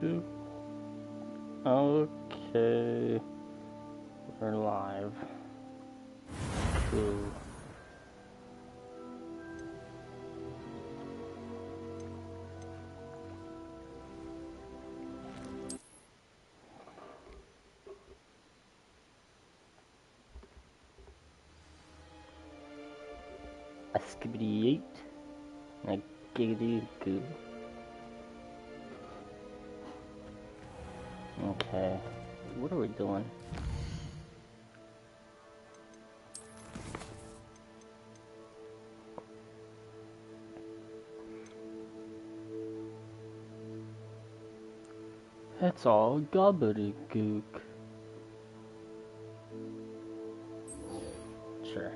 Oop. Okay. We're live. Cool. A skibbity 8. A giggity goo. Okay. What are we doing? It's all gobbledygook. Sure.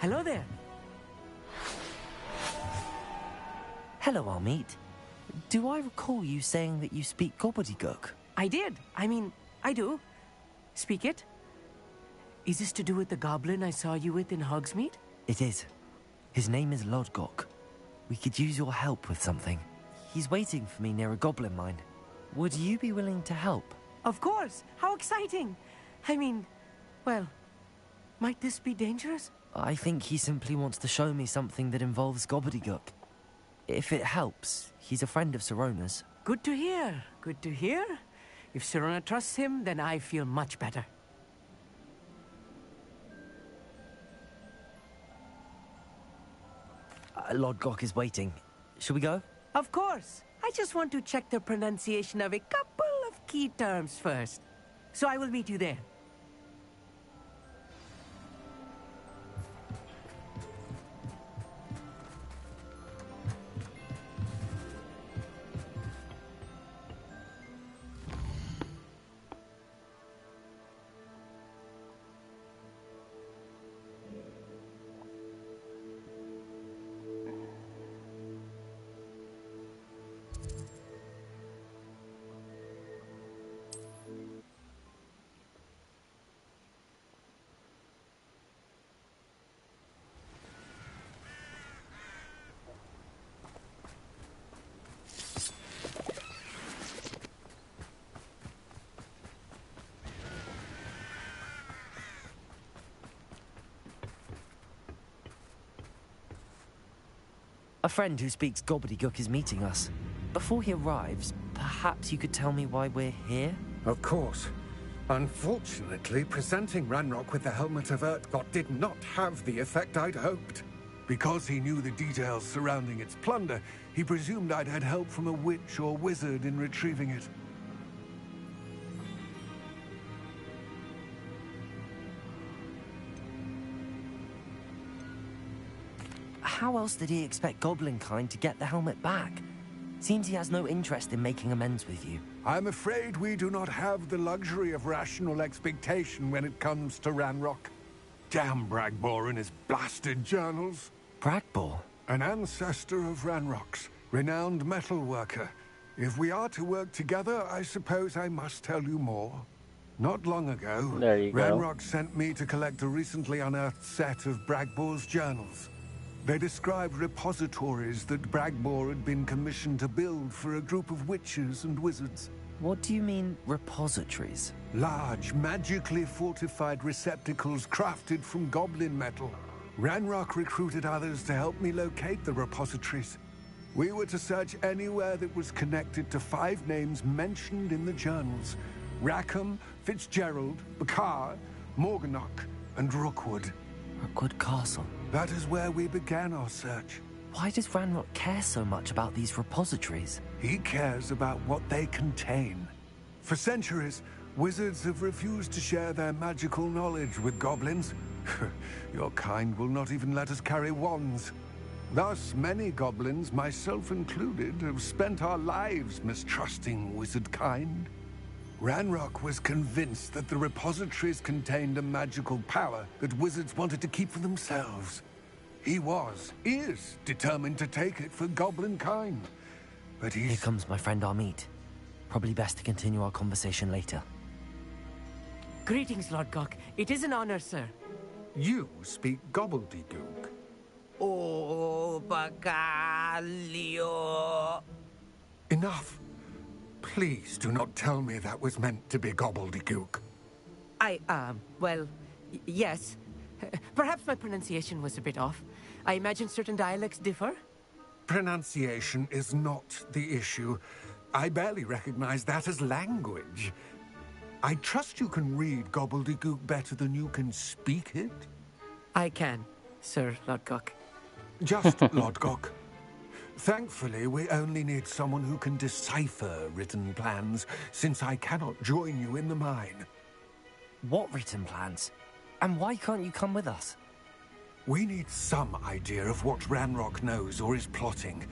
Hello there. Hello, Amit. Do I recall you saying that you speak gobbledygook? I did. I do. Speak it. Is this to do with the goblin I saw you with in Hogsmeade? It is. His name is Lodgok. We could use your help with something. He's waiting for me near a goblin mine. Would you be willing to help? Of course. How exciting. Well, might this be dangerous? I think he simply wants to show me something that involves gobbledygook. If it helps, he's a friend of Sirona's. Good to hear. Good to hear. If Sirona trusts him, then I feel much better. Lodgok is waiting. Shall we go? Of course. I just want to check the pronunciation of a couple of key terms first. So I will meet you there. A friend who speaks gobbledygook is meeting us. Before he arrives, perhaps you could tell me why we're here? Of course. Unfortunately, presenting Ranrock with the Helmet of Urtkot did not have the effect I'd hoped. Because he knew the details surrounding its plunder, he presumed I'd had help from a witch or wizard in retrieving it. How else did he expect Goblinkind to get the helmet back? Seems he has no interest in making amends with you. I'm afraid we do not have the luxury of rational expectation when it comes to Ranrock. Damn Bragbor and his blasted journals. Bragbor? An ancestor of Ranrock's, renowned metal worker. If we are to work together, I suppose I must tell you more. Not long ago, There you go. Ranrock sent me to collect a recently unearthed set of Bragbor's journals. They described repositories that Bragbor had been commissioned to build for a group of witches and wizards. What do you mean, repositories? Large, magically fortified receptacles crafted from goblin metal. Ranrock recruited others to help me locate the repositories. We were to search anywhere that was connected to 5 names mentioned in the journals: Rackham, Fitzgerald, Bakar, Morganach, and Rookwood. Rookwood Castle. That is where we began our search. Why does Ranrock care so much about these repositories? He cares about what they contain. For centuries, wizards have refused to share their magical knowledge with goblins. Your kind will not even let us carry wands. Thus, many goblins, myself included, have spent our lives mistrusting wizard kind. Ranrock was convinced that the repositories contained a magical power that wizards wanted to keep for themselves. He is determined to take it for goblin kind. But Here comes my friend Amit. Probably best to continue our conversation later. Greetings, Lodgok. It is an honor, sir. You speak gobbledygook. Oh, Bagalio. Enough. Please do not tell me that was meant to be gobbledygook. Well, yes. Perhaps my pronunciation was a bit off. I imagine certain dialects differ? Pronunciation is not the issue. I barely recognize that as language. I trust you can read gobbledygook better than you can speak it? I can, Sir Lodgok. Just Lodgok. Thankfully, we only need someone who can decipher written plans, since I cannot join you in the mine. What written plans? And why can't you come with us? We need some idea of what Ranrock knows or is plotting.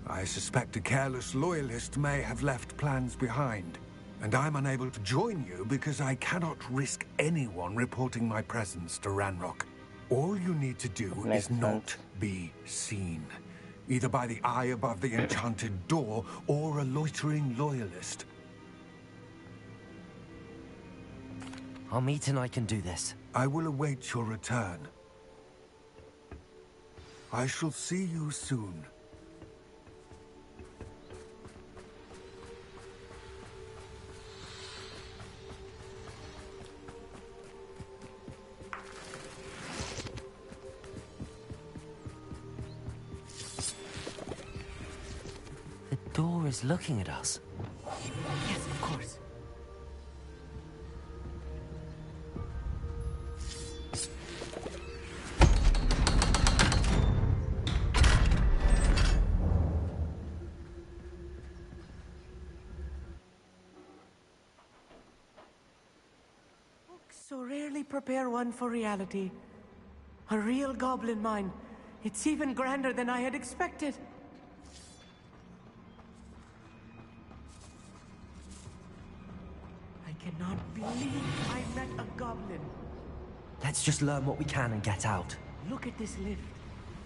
I suspect a careless loyalist may have left plans behind. And I'm unable to join you because I cannot risk anyone reporting my presence to Ranrock. All you need to do is not be seen. Either by the eye above the enchanted door or a loitering loyalist. Amit and I can do this. I will await your return. I shall see you soon. The door is looking at us. Yes, of course. So rarely prepare one for reality. A real goblin mine. It's even grander than I had expected. I cannot believe I met a goblin. Let's just learn what we can and get out. Look at this lift.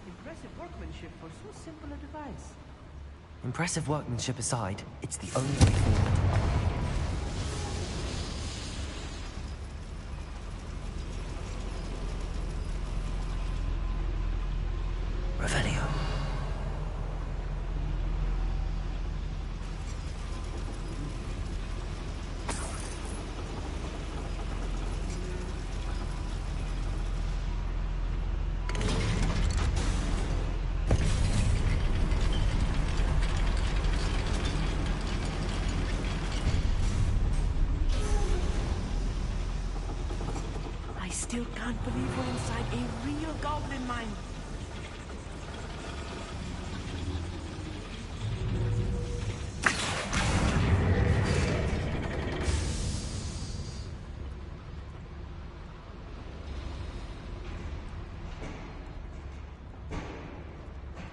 Impressive workmanship for so simple a device. Impressive workmanship aside, it's the only way forward. Revelio. I still can't believe we're inside a real goblin mine.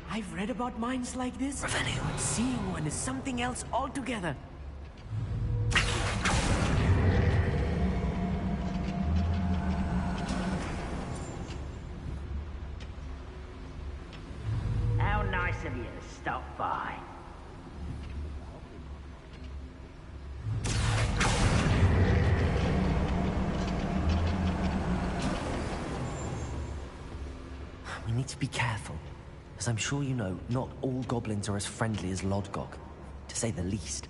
I've read about mines like this, but seeing one is something else altogether. How nice of you to stop by. We need to be careful. As I'm sure you know, not all goblins are as friendly as Lodgok, to say the least.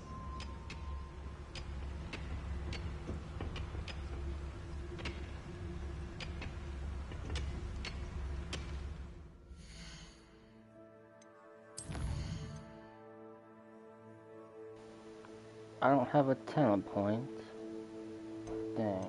I don't have a talent point. Dang.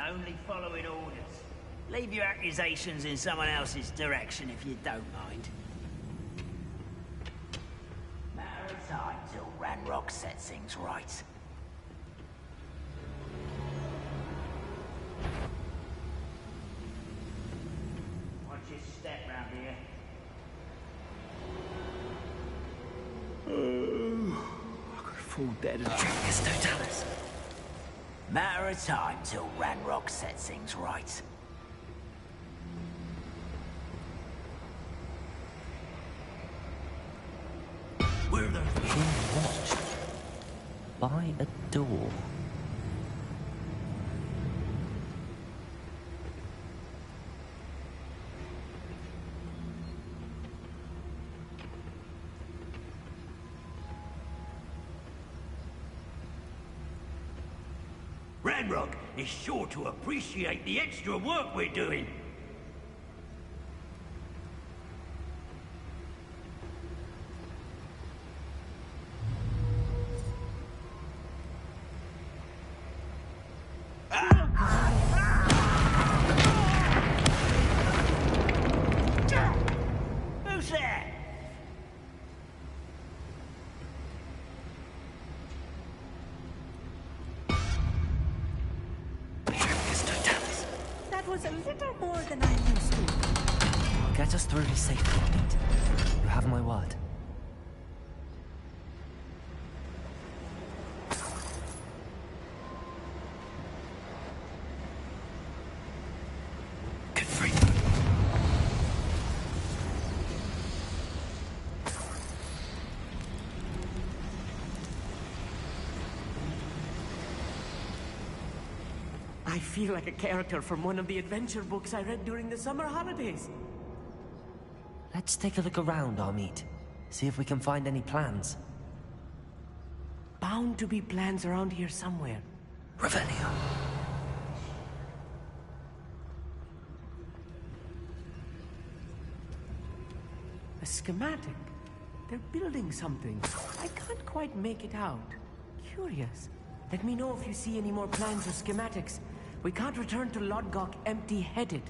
Only following orders. Leave your accusations in someone else's direction if you don't mind. Matter of time till Ranrock sets things right. Watch your step round here. I could fall dead and Travis Totalis. Matter of time till Ranrock sets things right. Where the Being watched by a door. Ranrock is sure to appreciate the extra work we're doing. Who's that? That was a little more than I'm used to. I'll get us through to safety, Nate. You have my word. Good for you. I feel like a character from one of the adventure books I read during the summer holidays. Let's take a look around, Amit. See if we can find any plans. Bound to be plans around here somewhere. Revelio. A schematic. They're building something. I can't quite make it out. Curious. Let me know if you see any more plans or schematics. We can't return to Lodgok empty-headed.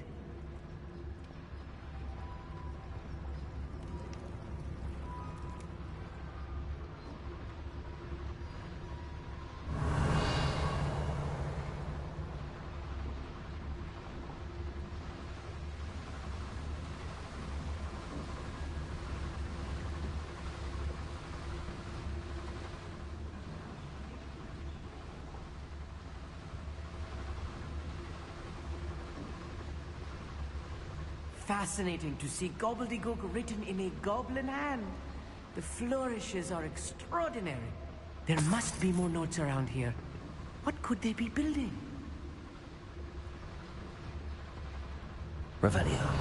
Fascinating to see gobbledygook written in a goblin hand. The flourishes are extraordinary. There must be more notes around here. What could they be building? Revelio.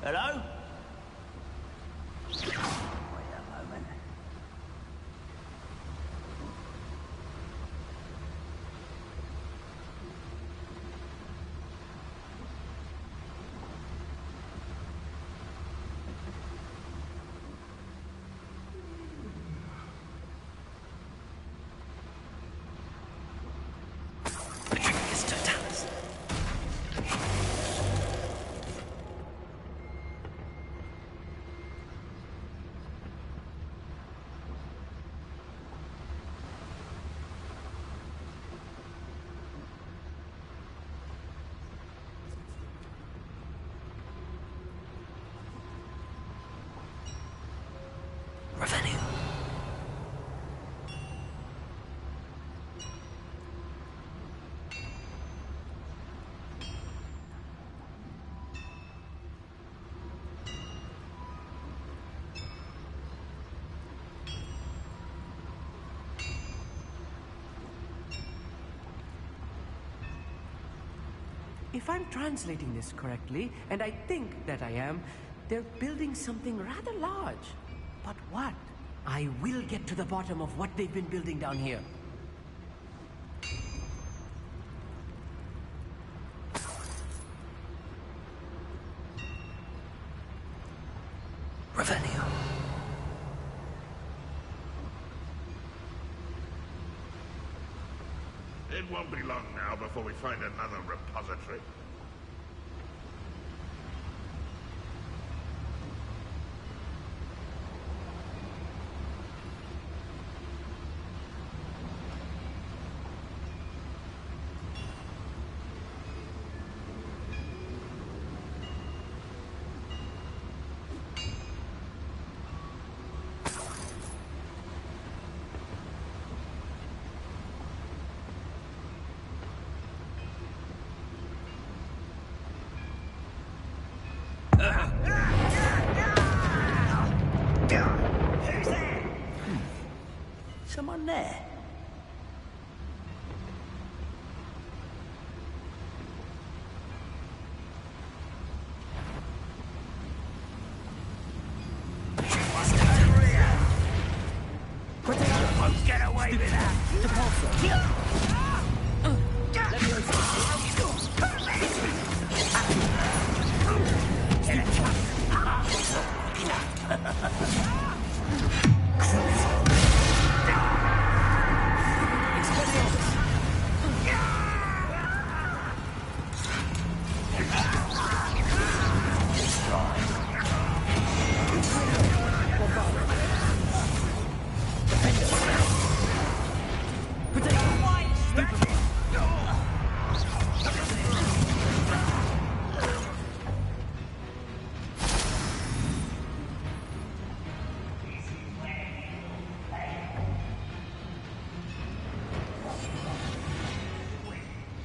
Hello? Wait a moment. Revenue. If I'm translating this correctly, and I think that I am, they're building something rather large. But what? I will get to the bottom of what they've been building down here. Revenue. It won't be long now before we find another repository. Who's there? Someone there? Won't get away with that.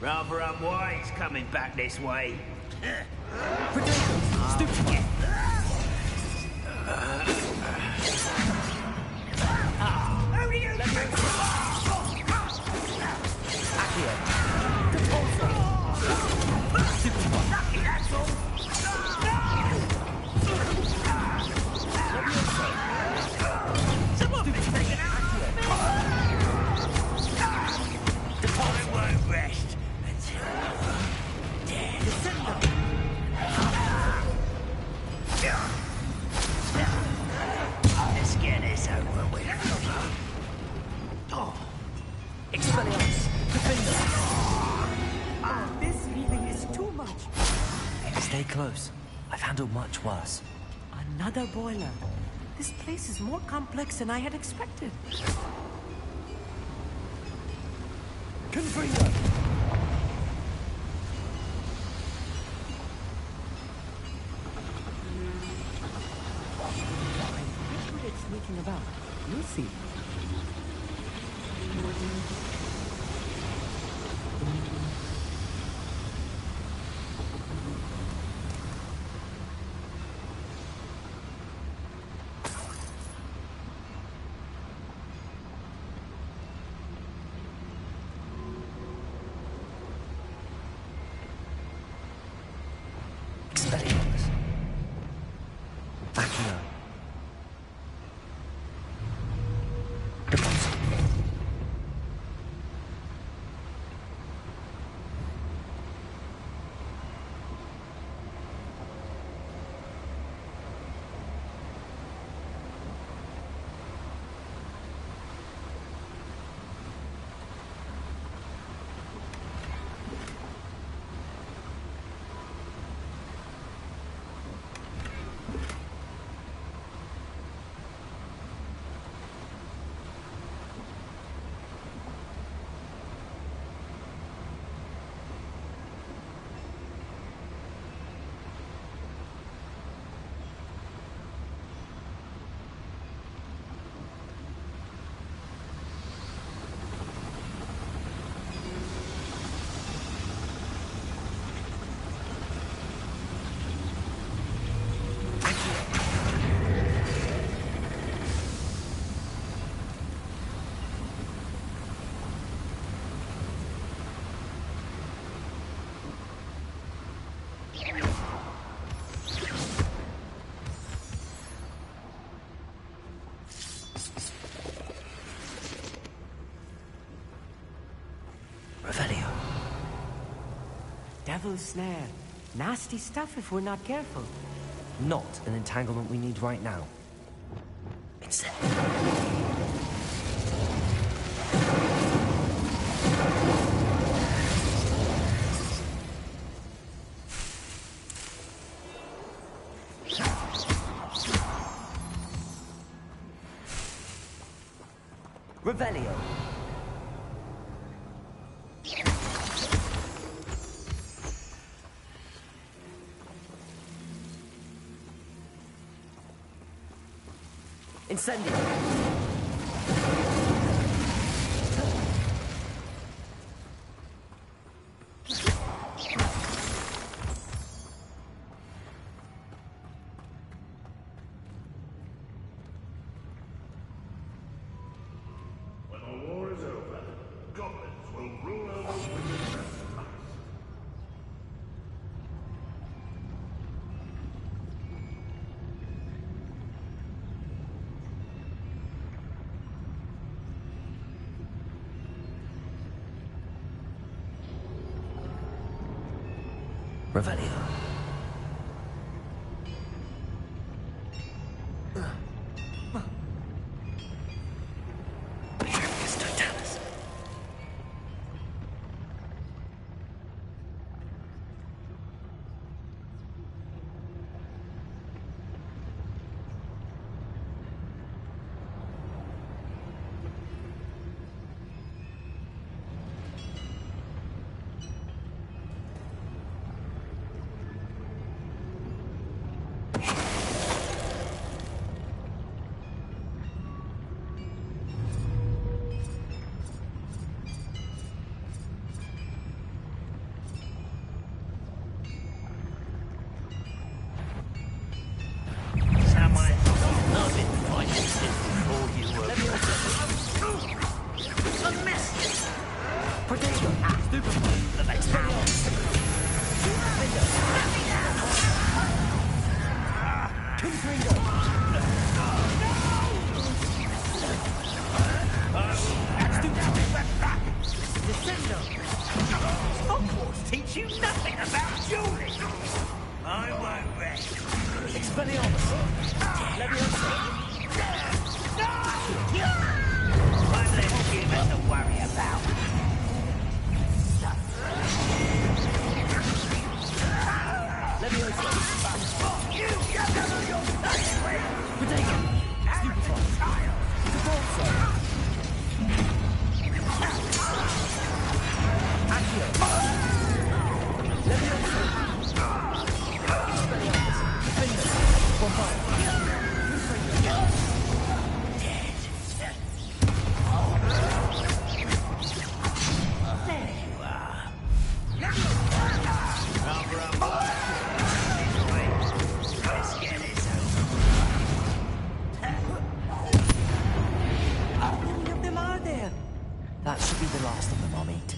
Rather unwise coming back this way. Stay close. I've handled much worse. Another boiler. This place is more complex than I had expected. Confringo! Here's what it's sneaking about. You'll see. Accio. Deposit. Revelio. Devil's snare. Nasty stuff if we're not careful. Not an entanglement we need right now. Instead. Revelio. Incendio. When the war is over, goblins will rule over with the rest of us. Revelio. Hogwarts teach you nothing about dueling. I won't rest. Expelliarmus. I'm less human to worry about. Leviosa. You get out of your face, Protego. Stupefy. Default. That should be the last of them I'll meet.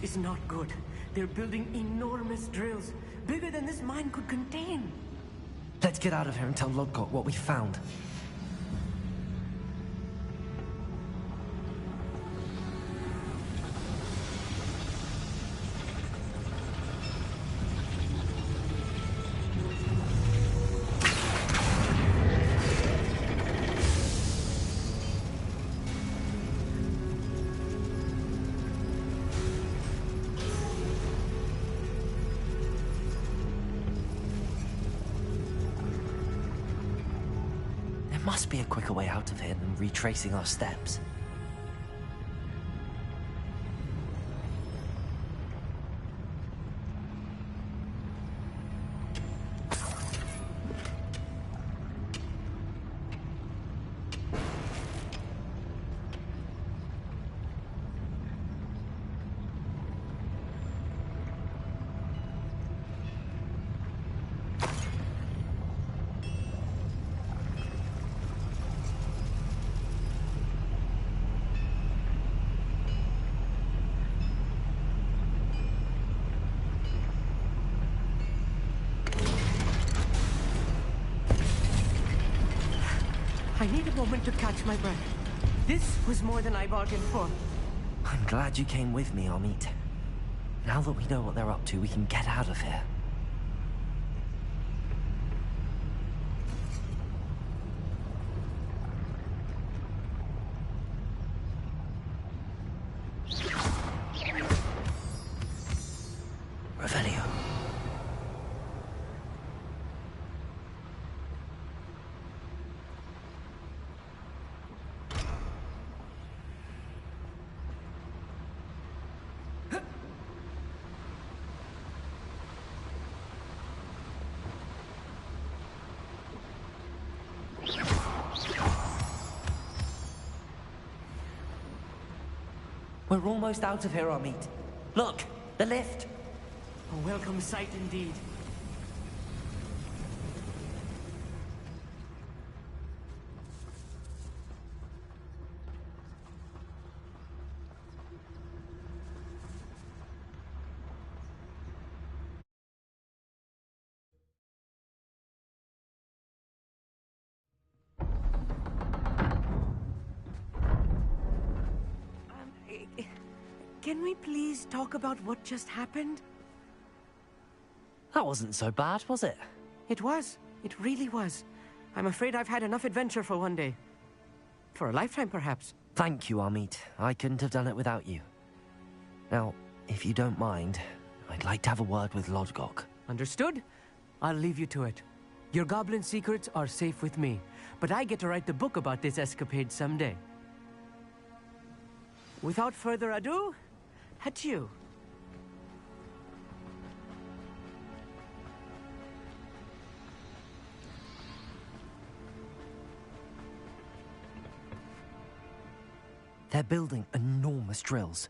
is not good. They're building enormous drills, bigger than this mine could contain. Let's get out of here and tell Lodgok what we found. There must be a quicker way out of here than retracing our steps. I need a moment to catch my breath. This was more than I bargained for. I'm glad you came with me, Amit. Now that we know what they're up to, we can get out of here. Revelio. We're almost out of here, Amit. Look, the lift. A welcome sight indeed. Can we please talk about what just happened? That wasn't so bad, was it? It was. It really was. I'm afraid I've had enough adventure for one day. For a lifetime, perhaps. Thank you, Amit. I couldn't have done it without you. Now, if you don't mind, I'd like to have a word with Lodgok. Understood? I'll leave you to it. Your goblin secrets are safe with me, but I get to write the book about this escapade someday. Without further ado, adieu. They're building enormous drills.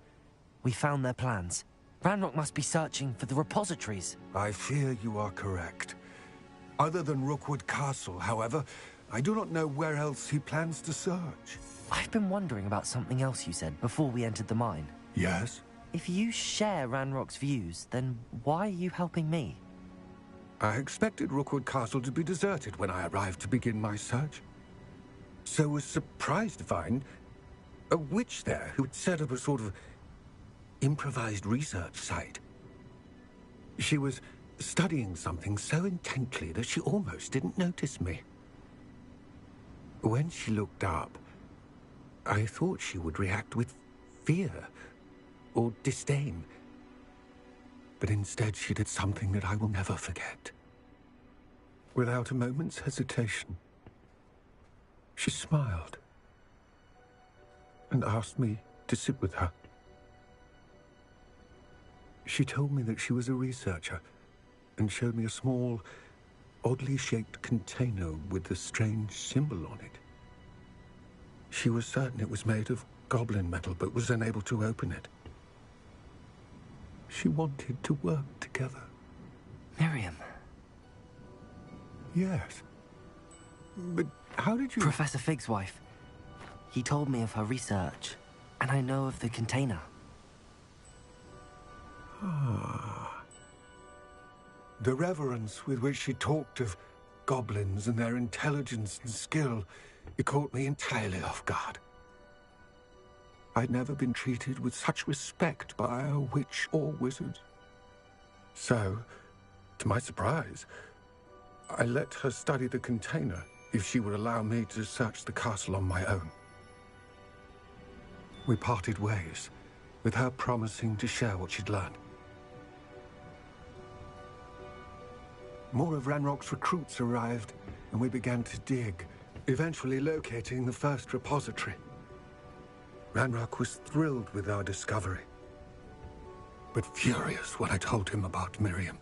We found their plans. Ranrock must be searching for the repositories. I fear you are correct. Other than Rookwood Castle, however, I do not know where else he plans to search. I've been wondering about something else you said before we entered the mine. Yes? If you share Ranrock's views, then why are you helping me? I expected Rookwood Castle to be deserted when I arrived to begin my search. So was surprised to find a witch there who had set up a sort of improvised research site. She was studying something so intently that she almost didn't notice me. When she looked up, I thought she would react with fear or disdain. But instead she did something that I will never forget. Without a moment's hesitation, she smiled and asked me to sit with her. She told me that she was a researcher and showed me a small, oddly shaped container with a strange symbol on it. She was certain it was made of goblin metal, but was unable to open it. She wanted to work together. Miriam. Yes. But how did you... Professor Fig's wife. He told me of her research, and I know of the container. The reverence with which she talked of goblins and their intelligence and skill, it caught me entirely off guard. I'd never been treated with such respect by a witch or wizard. So, to my surprise, I let her study the container if she would allow me to search the castle on my own. We parted ways, with her promising to share what she'd learned. More of Ranrock's recruits arrived, and we began to dig, eventually locating the first repository. Ranrock was thrilled with our discovery, but furious when I told him about Miriam.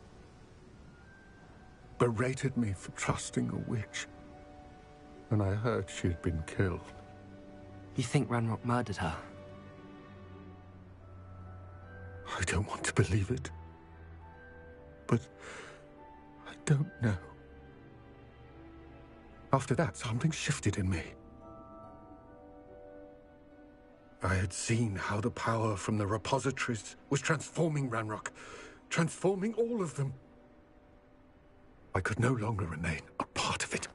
Berated me for trusting a witch, and I heard she had been killed. You think Ranrock murdered her? I don't want to believe it, but I don't know. After that, something shifted in me. I had seen how the power from the repositories was transforming Ranrock, transforming all of them. I could no longer remain a part of it.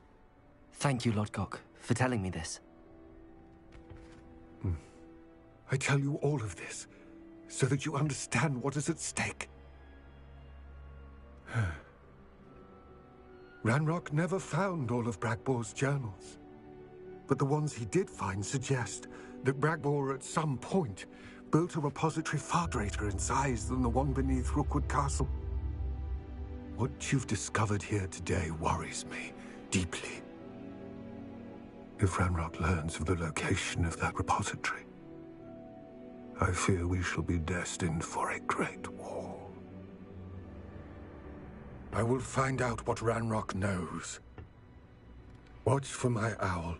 Thank you, Lodgok, for telling me this. I tell you all of this so that you understand what is at stake. Ranrock never found all of Bragbor's journals, but the ones he did find suggest that Bragbor at some point built a repository far greater in size than the one beneath Rookwood Castle. What you've discovered here today worries me deeply. If Ranrock learns of the location of that repository, I fear we shall be destined for a great war. I will find out what Ranrock knows. Watch for my owl.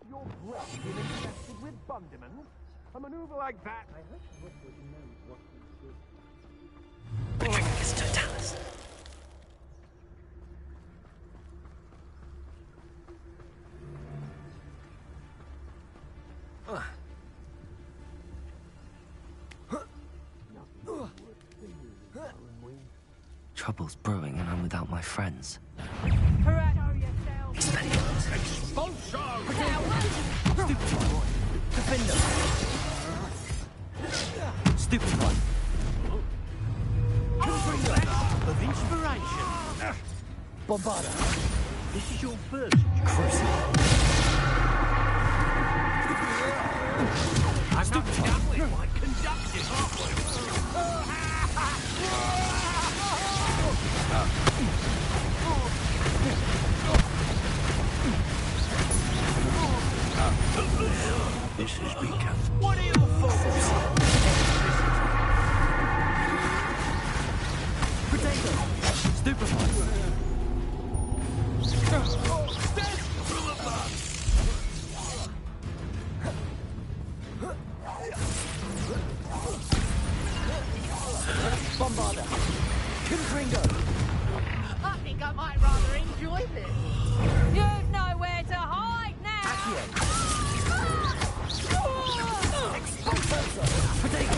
Your breath been infected with bundiment? A maneuver like that... I heard Rookwood knows what he did. Patricus Totalis. Trouble's brewing and I'm without my friends. Expelliarmus. Expulsion! Stupid one. Defender. Stupid one. Of inspiration. Bombarda. This is your first. Crucible. I'm not done with my conductive. This is Beacon. What are your thoughts? Potato. Stupid one. Bombarda. Confringo. I think I might rather enjoy this. You've nowhere to hide now. Accio. Potato.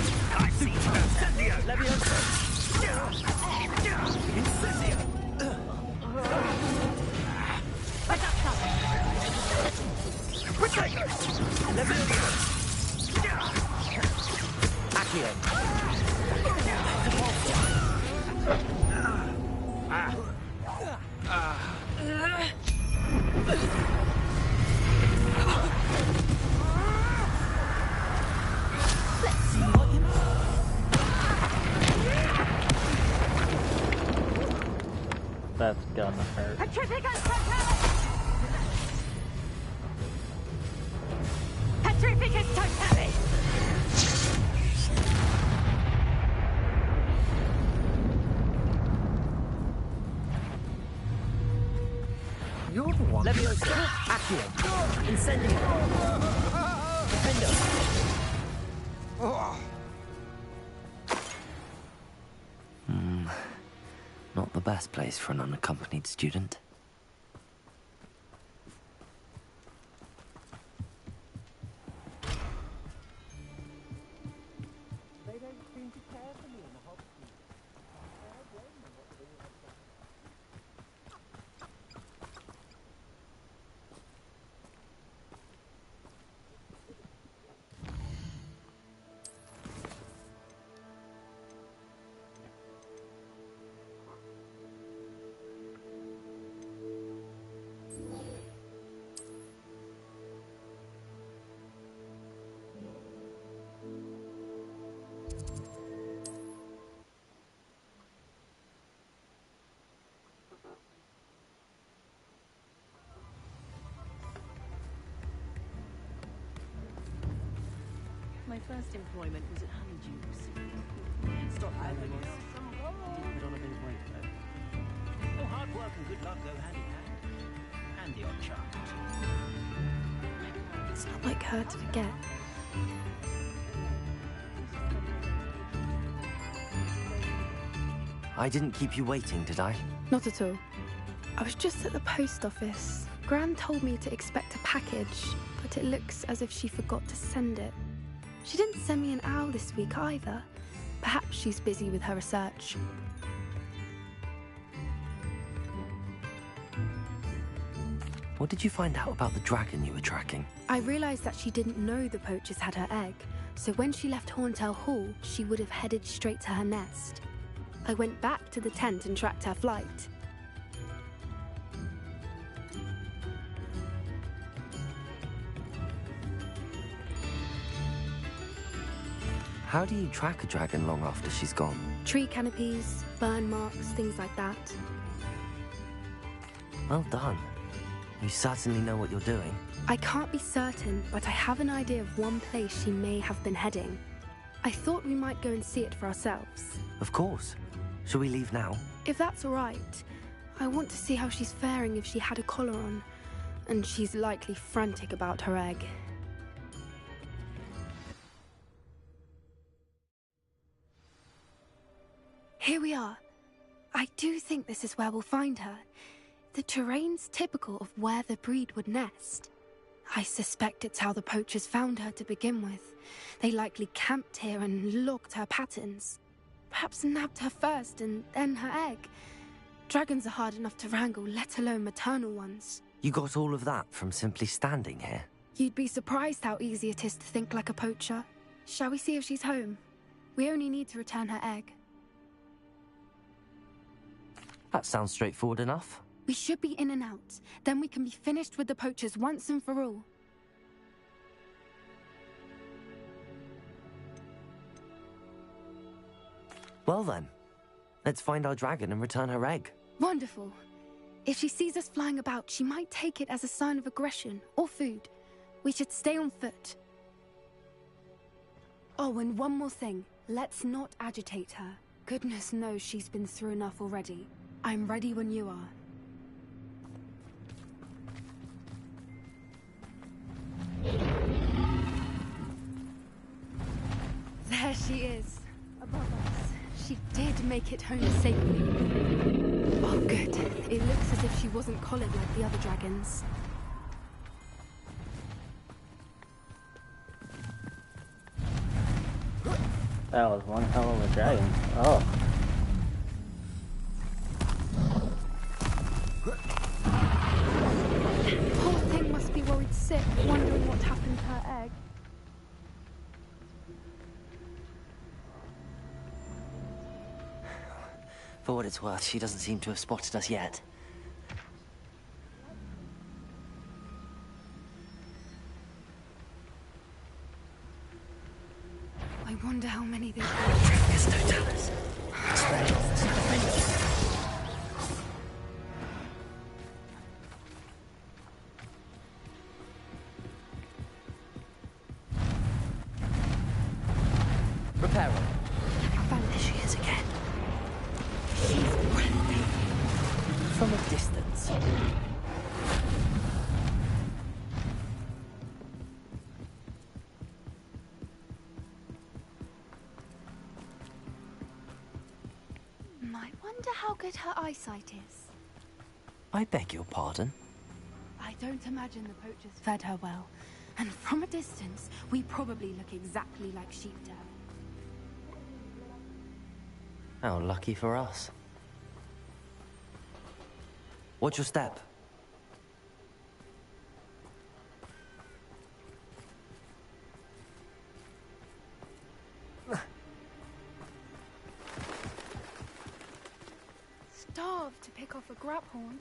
That's gonna hurt. Petrificus totalis! Petrificus totalis! You're the one. Leviosa! Accio! Incendio! Defendo! Not the best place for an unaccompanied student. They don't seem to care for me in the Hogwarts. My first employment was at Honeydew's. Stopped having us. Did put on a bit of weight, though. Oh, hard work and good luck go hand in hand. And the odd child. It's not like her to forget. I didn't keep you waiting, did I? Not at all. I was just at the post office. Gran told me to expect a package, but it looks as if she forgot to send it. She didn't send me an owl this week either. Perhaps she's busy with her research. What did you find out about the dragon you were tracking? I realised that she didn't know the poachers had her egg, so when she left Horntail Hall, she would have headed straight to her nest. I went back to the tent and tracked her flight. How do you track a dragon long after she's gone? Tree canopies, burn marks, things like that. Well done. You certainly know what you're doing. I can't be certain, but I have an idea of one place she may have been heading. I thought we might go and see it for ourselves. Of course. Shall we leave now? If that's all right. I want to see how she's faring if she had a collar on. And she's likely frantic about her egg. Here we are. I do think this is where we'll find her. The terrain's typical of where the breed would nest. I suspect it's how the poachers found her to begin with. They likely camped here and logged her patterns. Perhaps nabbed her first and then her egg. Dragons are hard enough to wrangle, let alone maternal ones. You got all of that from simply standing here? You'd be surprised how easy it is to think like a poacher. Shall we see if she's home? We only need to return her egg. That sounds straightforward enough. We should be in and out. Then we can be finished with the poachers once and for all. Well then, let's find our dragon and return her egg. Wonderful. If she sees us flying about, she might take it as a sign of aggression or food. We should stay on foot. Oh, and one more thing. Let's not agitate her. Goodness knows she's been through enough already. I'm ready when you are. There she is, above us. She did make it home safely. Oh, good. It looks as if she wasn't collared like the other dragons. That was one hell of a dragon. Oh. Poor thing must be worried sick, wondering what happened to her egg. For what it's worth, she doesn't seem to have spotted us yet. I wonder how many they There's no tellers. It's very obvious. Reparo. There she is again. She's breathtaking. From a distance. I wonder how good her eyesight is. I beg your pardon? I don't imagine the poachers fed her well. And from a distance, we probably look exactly like sheep to her. How lucky for us. Watch your step. Starved to pick off a grabhorn.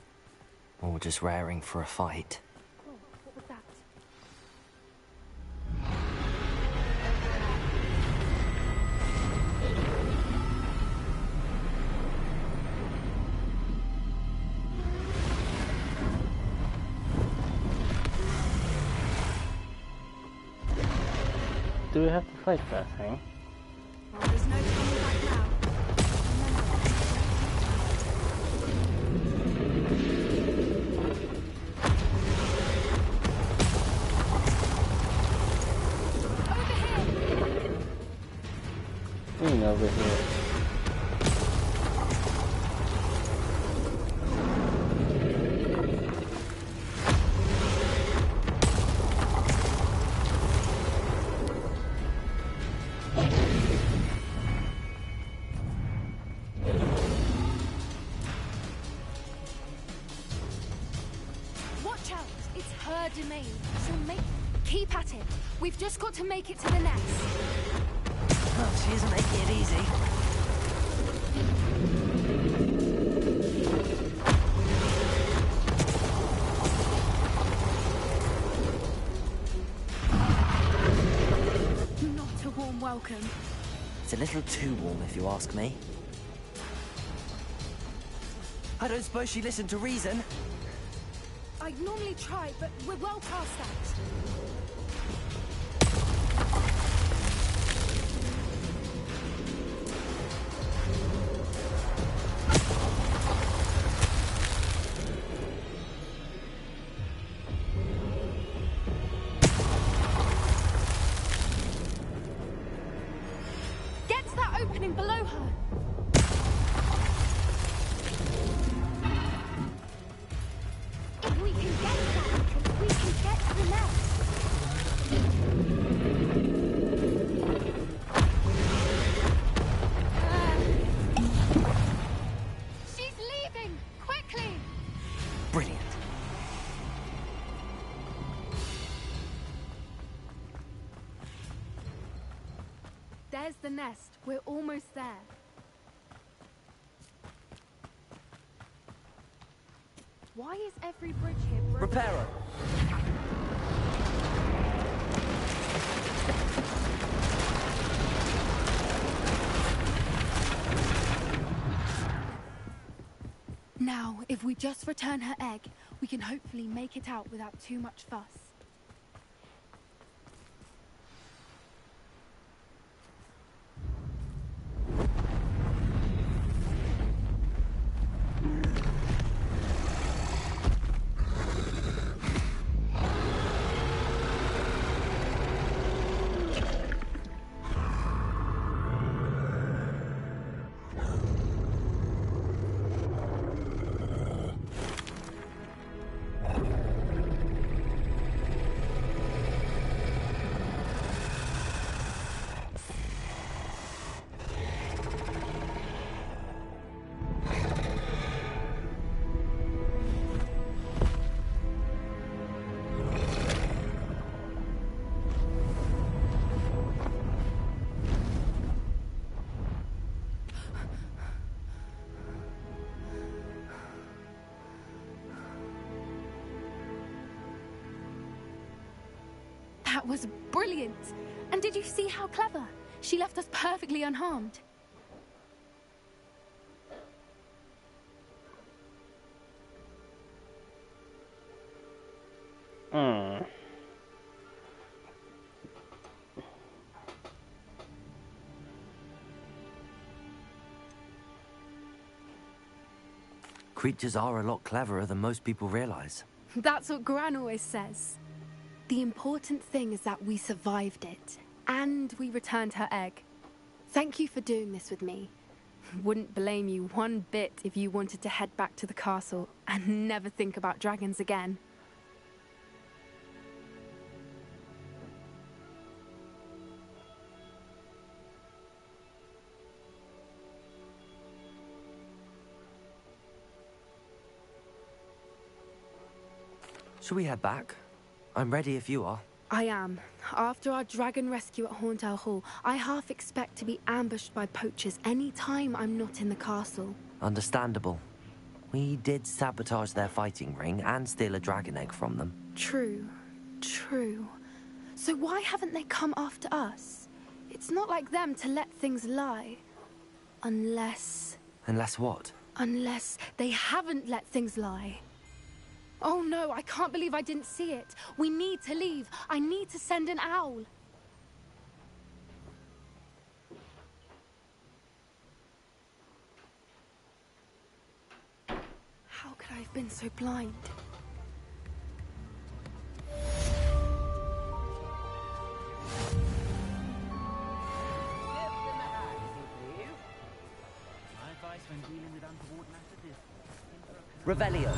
Or just raring for a fight. Oh, what was that? Do we have to fight that thing? Well, there's no coming back now. Over here. Watch out! It's her domain. She'll make... Keep at it. We've just got to make it to the nest. Well, she isn't making it easy. Not a warm welcome. It's a little too warm, if you ask me. I don't suppose she listened to reason. I'd normally try, but we're well past that. Get to that opening below her. If we can get to that entrance, we can get to the nest. She's leaving! Quickly! Brilliant. There's the nest. We're almost there. Why is every bridge here broken? Reparo. Now, if we just return her egg, we can hopefully make it out without too much fuss. was brilliant. And did you see how clever? She left us perfectly unharmed. Creatures are a lot cleverer than most people realize. That's what Gran always says. The important thing is that we survived it, and we returned her egg. Thank you for doing this with me. Wouldn't blame you one bit if you wanted to head back to the castle and never think about dragons again. Shall we head back? I'm ready if you are. I am. After our dragon rescue at Hauntel Hall, I half expect to be ambushed by poachers any time I'm not in the castle. Understandable. We did sabotage their fighting ring and steal a dragon egg from them. True. True. So why haven't they come after us? It's not like them to let things lie. Unless... Unless what? Unless they haven't let things lie. Oh no, I can't believe I didn't see it. We need to leave. I need to send an owl. How could I have been so blind? My advice when dealing with untoward matters is... Revelio.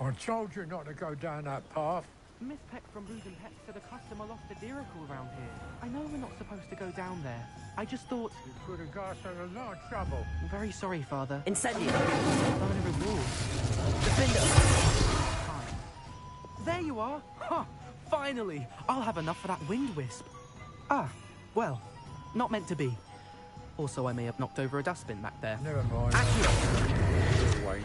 I told you not to go down that path. Miss Peck from Booze and Pets said a customer lost a deeracle around here. I know we're not supposed to go down there. I just thought... You could have got us in a lot of trouble. I'm very sorry, Father. Incendio. Summon a reward. Defender. Fine. There you are. Huh. Finally. I'll have enough for that wind wisp. Ah, well, not meant to be. Also, I may have knocked over a dustbin back there. Never mind. Accurate. Wait.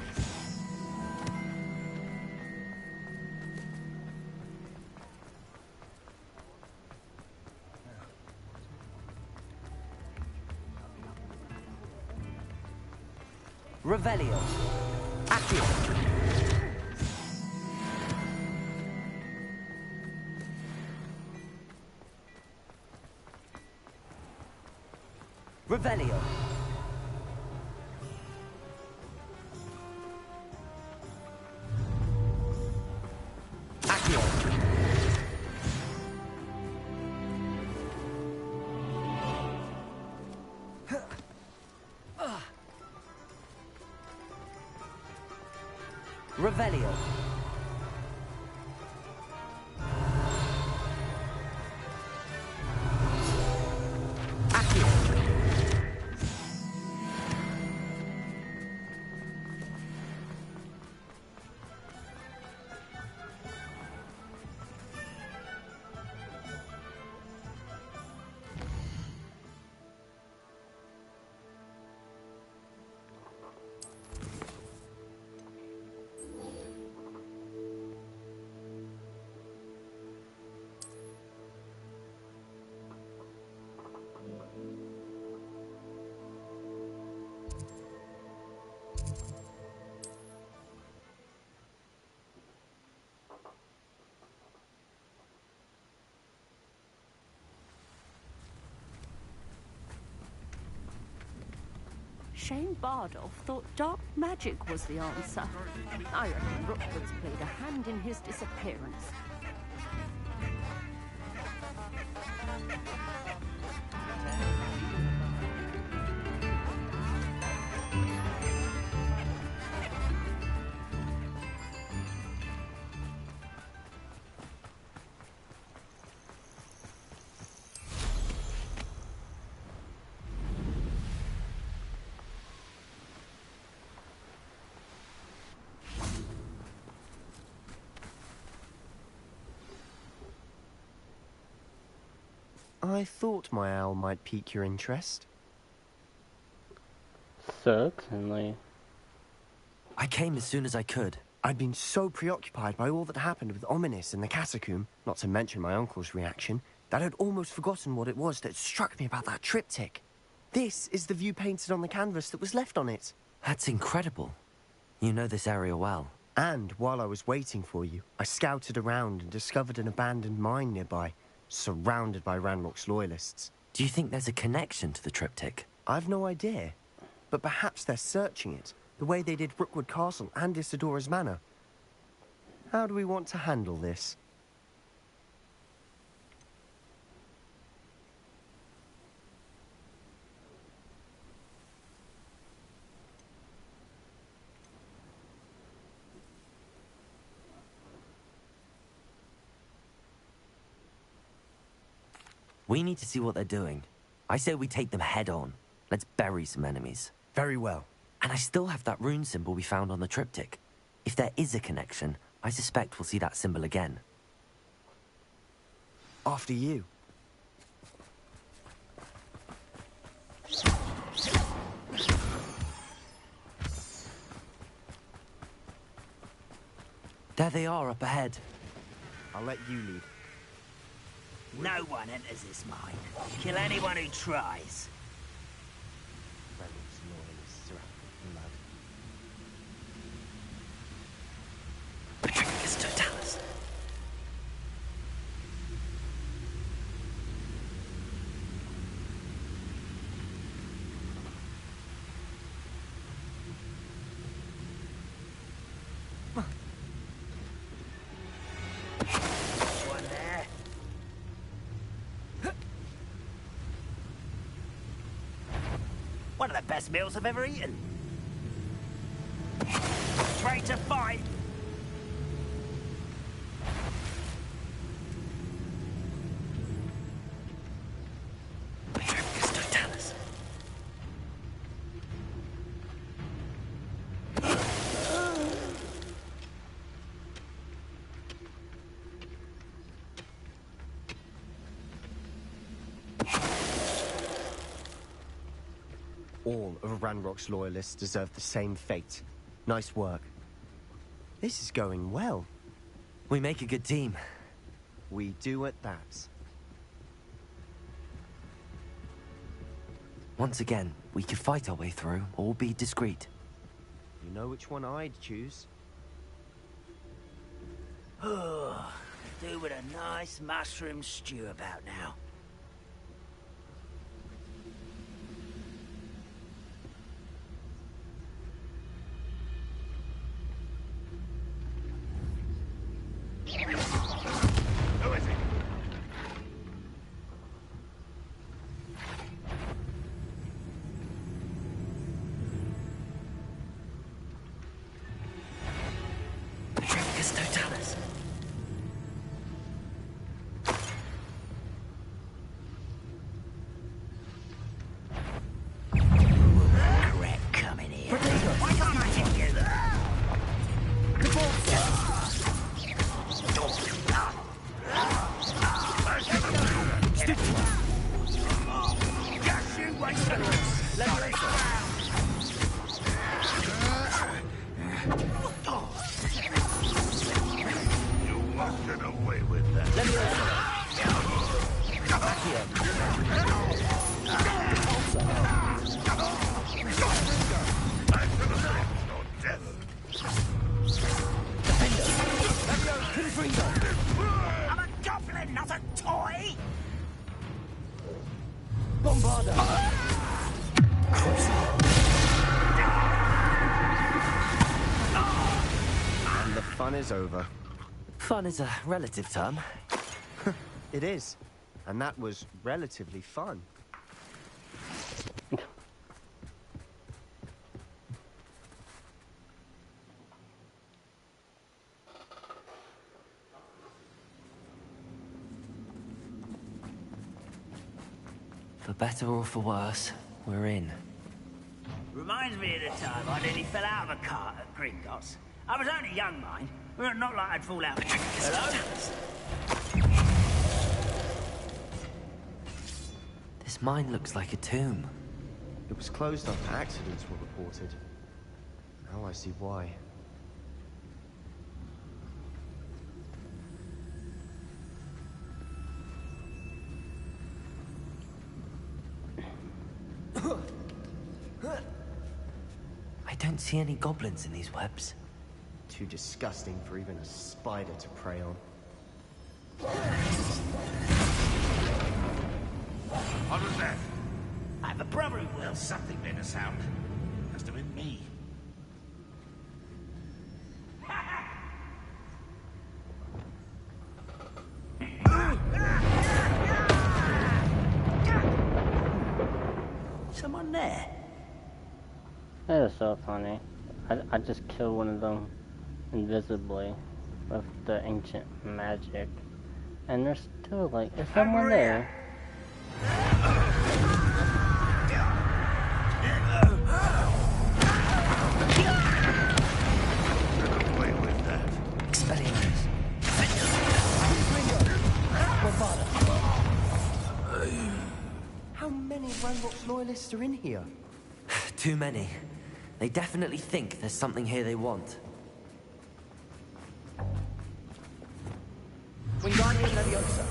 Revelio. Accio. Revelio. Accio. Revelio. Accio. Shane Bardolph thought dark magic was the answer. I reckon Rookwood's played a hand in his disappearance. I thought my owl might pique your interest. Certainly. I came as soon as I could. I'd been so preoccupied by all that happened with Ominis and the catacomb, not to mention my uncle's reaction, that I'd almost forgotten what it was that struck me about that triptych. This is the view painted on the canvas that was left on it. That's incredible. You know this area well. And while I was waiting for you, I scouted around and discovered an abandoned mine nearby, surrounded by Ranrock's loyalists. Do you think there's a connection to the triptych? I've no idea, but perhaps they're searching it, the way they did Rookwood Castle and Isidora's Manor. How do we want to handle this? We need to see what they're doing. I say we take them head on. Let's bury some enemies. Very well. And I still have that rune symbol we found on the triptych. If there is a connection, I suspect we'll see that symbol again. After you. There they are up ahead. I'll let you lead. No one enters this mine. Kill anyone who tries. Patricus Totalis. One there. One of the best meals I've ever eaten. Train to fight. Patricus Totalis. All of Ranrock's loyalists deserve the same fate. Nice work. This is going well. We make a good team. We do at that. Once again, we could fight our way through, or be discreet. You know which one I'd choose. Do with a nice mushroom stew about now. Who is it? Patricus Totalis. Regret coming here. Why can't I hit you? Just you wait for this. Let me You won't get away with that. Back to the fence or death. I'm a goblin, not a toy! And the fun is over. Fun is a relative term. It is. And that was relatively fun. For better or for worse, we're in. Reminds me of the time I nearly fell out of a cart at Gringotts. I was only young, mind. Not like I'd fall out. Hello? This mine looks like a tomb. It was closed after accidents were reported. Now I see why. I don't see any goblins in these webs. Too disgusting for even a spider to prey on. What was that? I have a brother who will. Something made a sound. Must have been me. Someone there? That is so funny. I just killed one of them invisibly with the ancient magic. And they're still like, is someone there? Away with that. Expelliarmus. How many Ranrock's loyalists are in here? Too many. They definitely think there's something here they want. Wingardium Leviosa.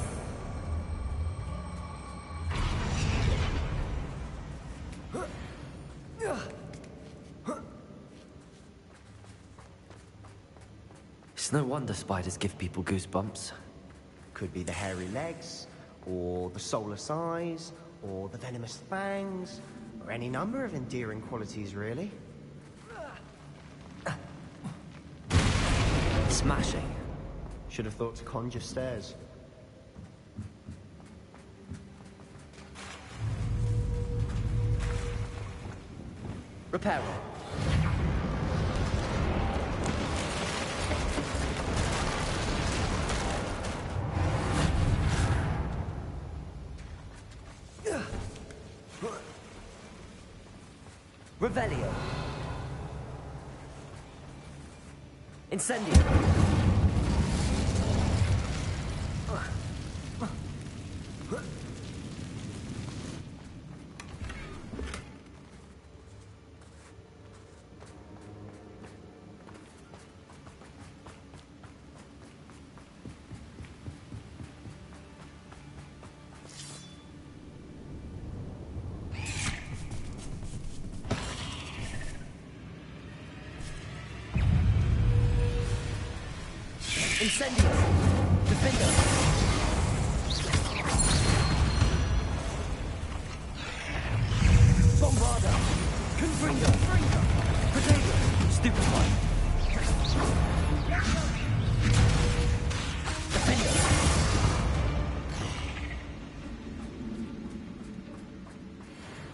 It's no wonder spiders give people goosebumps. Could be the hairy legs, or the soulless eyes, or the venomous fangs, or any number of endearing qualities, really. Smashing. Should have thought to conjure stairs. Reparo. Revelio. Incendio. Incendio. Defender. Bombarda. Confringo. Potato. Stupefy. Defender.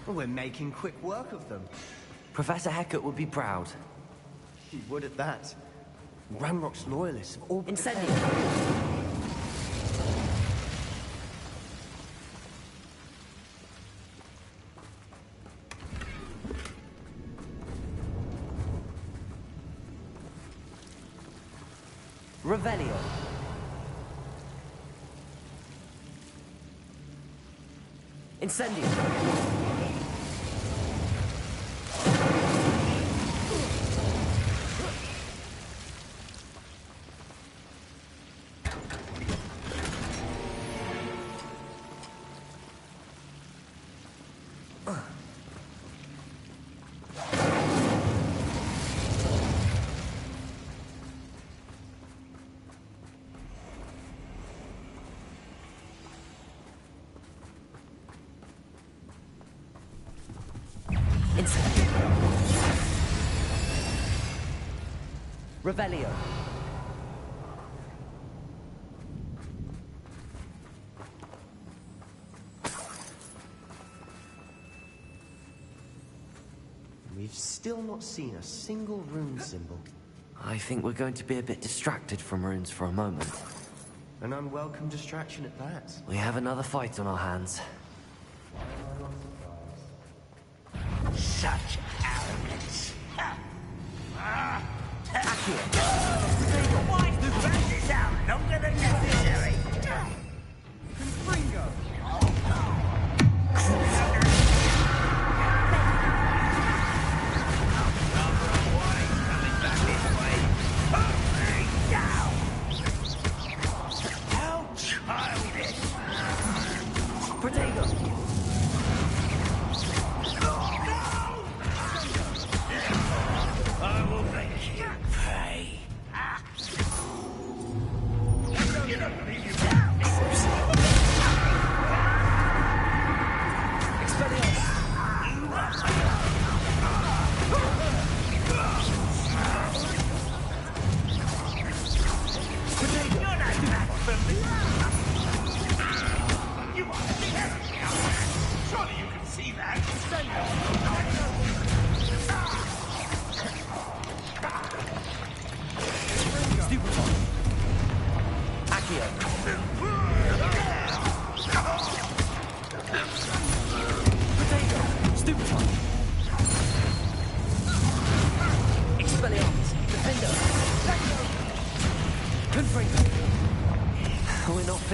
Well, we're making quick work of them. Professor Hecat would be proud. He would at that. Ranrock's loyalists have all... Incendio. Revelio. Incendio. Revelio. We've still not seen a single rune symbol. I think we're going to be a bit distracted from runes for a moment. An unwelcome distraction at that. We have another fight on our hands. Such arrogance. Why drag this out longer than necessary? Confringo.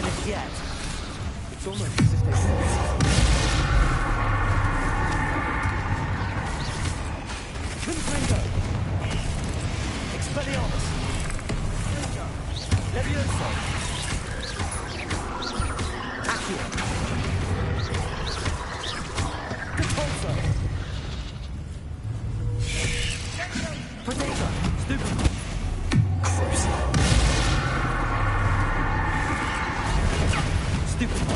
finished yet. It's almost as if they... Confringo! Expelliarmus! Levioso! Accio! Repulso! Predator! Stupefy! Stupefy!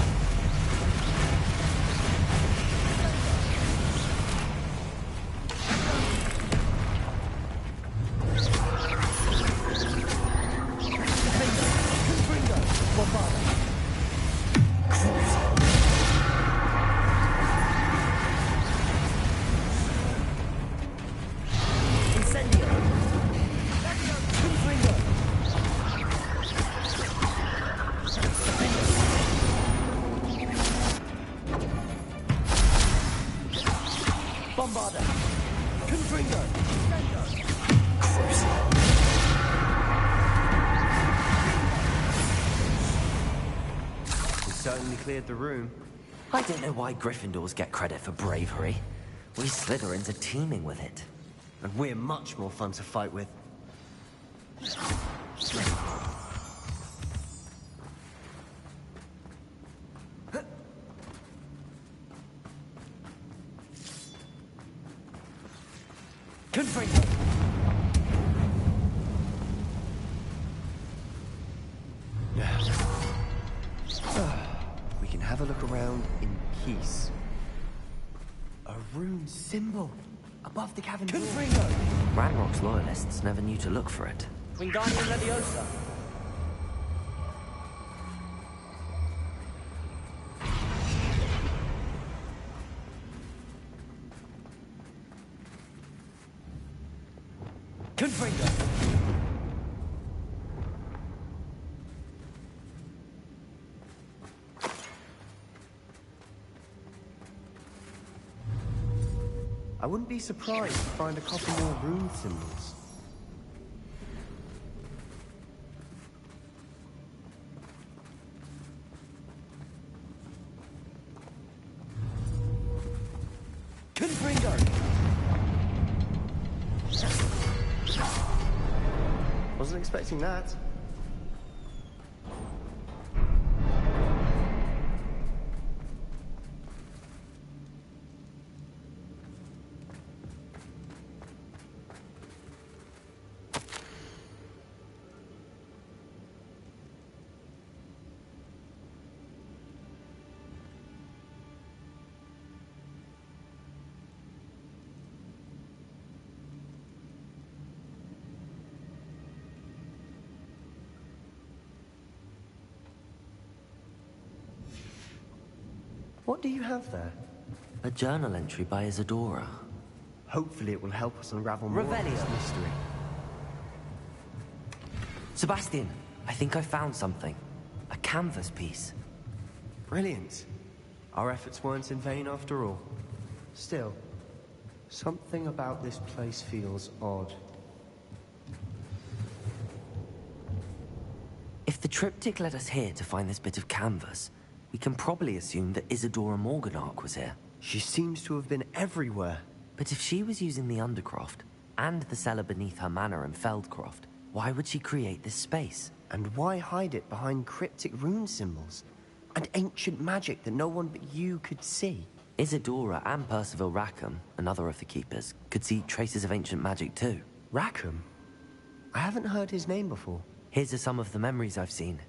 Certainly cleared the room. I don't know why Gryffindors get credit for bravery. We Slytherins are teeming with it. And we're much more fun to fight with. Confringo! We can have a look around in peace. A rune symbol above the cavern door. Confringo! Ranrock's loyalists never knew to look for it. Wingardium Leviosa. Confringo! I wouldn't be surprised to find a couple more rune symbols. Confringo! Wasn't expecting that. What do you have there? A journal entry by Isadora. Hopefully it will help us unravel more of Revelio. this mystery. Sebastian, I think I found something. A canvas piece. Brilliant. Our efforts weren't in vain after all. Still, something about this place feels odd. If the triptych led us here to find this bit of canvas, we can probably assume that Isadora Morganach was here. She seems to have been everywhere. But if she was using the Undercroft, and the cellar beneath her manor in Feldcroft, why would she create this space? And why hide it behind cryptic rune symbols? And ancient magic that no one but you could see? Isadora and Percival Rackham, another of the Keepers, could see traces of ancient magic too. Rackham? I haven't heard his name before. Here's some of the memories I've seen.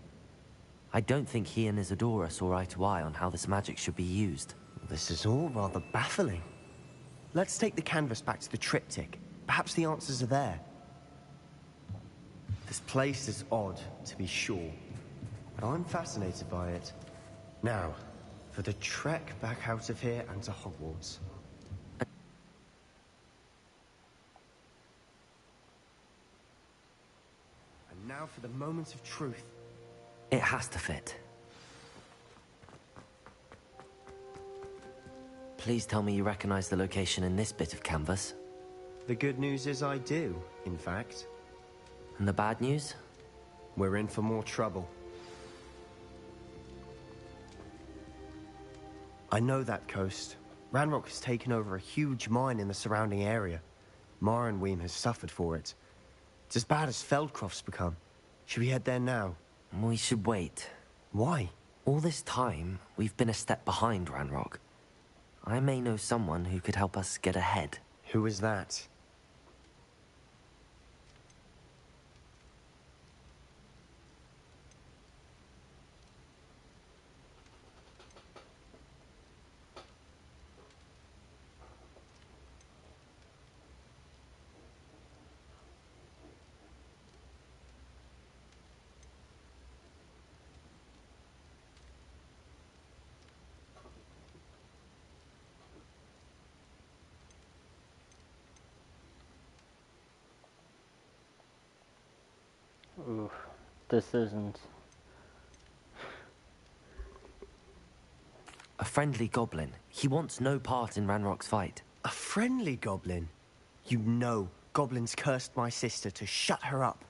I don't think he and Isadora saw eye to eye on how this magic should be used. This is all rather baffling. Let's take the canvas back to the triptych. Perhaps the answers are there. This place is odd, to be sure, but I'm fascinated by it. Now, for the trek back out of here and to Hogwarts. And now for the moment of truth. It has to fit. Please tell me you recognize the location in this bit of canvas. The good news is I do, in fact. And the bad news? We're in for more trouble. I know that coast. Ranrock has taken over a huge mine in the surrounding area. Morinweem has suffered for it. It's as bad as Feldcroft's become. Should we head there now? We should wait. Why? All this time, we've been a step behind Ranrock. I may know someone who could help us get ahead. Who is that? Oof. Decisions. A friendly goblin. He wants no part in Ranrock's fight. A friendly goblin? You know, goblins cursed my sister to shut her up.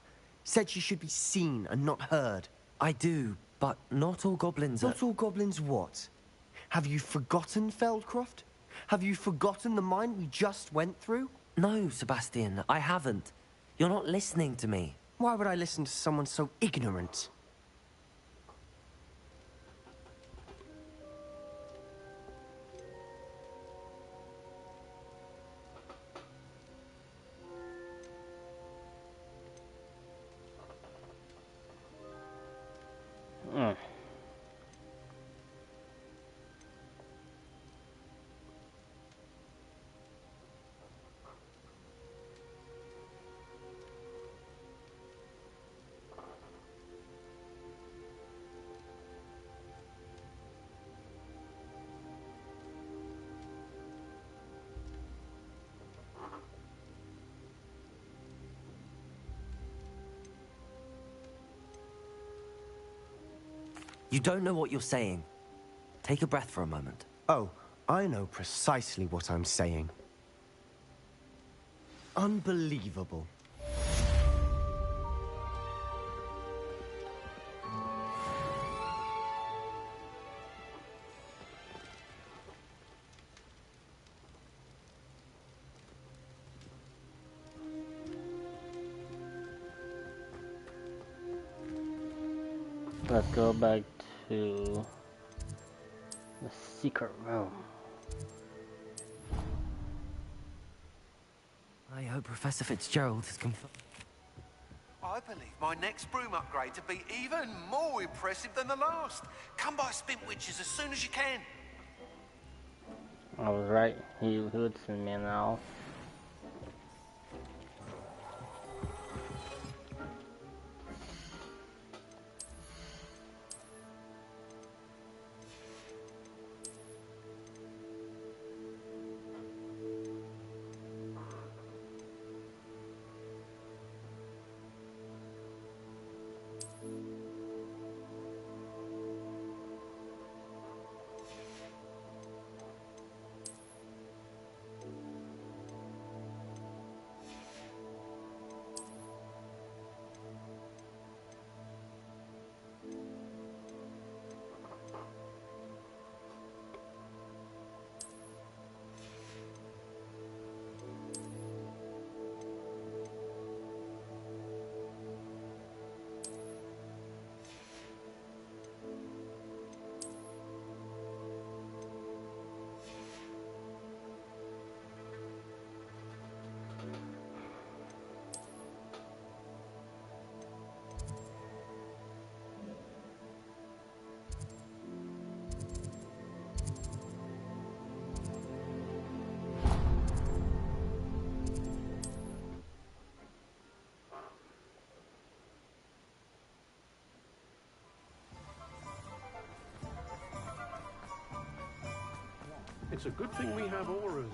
Said she should be seen and not heard. I do, but not all goblins are... Not all goblins what? Have you forgotten Feldcroft? Have you forgotten the mine we just went through? No, Sebastian, I haven't. You're not listening to me. Why would I listen to someone so ignorant? You don't know what you're saying. Take a breath for a moment. Oh, I know precisely what I'm saying. Unbelievable. Let's go back to the secret room. I hope Professor Fitzgerald has confirmed. I believe my next broom upgrade to be even more impressive than the last. Come by Spintwitches as soon as you can. I was right. He would send me an owl. It's a good thing we have auras.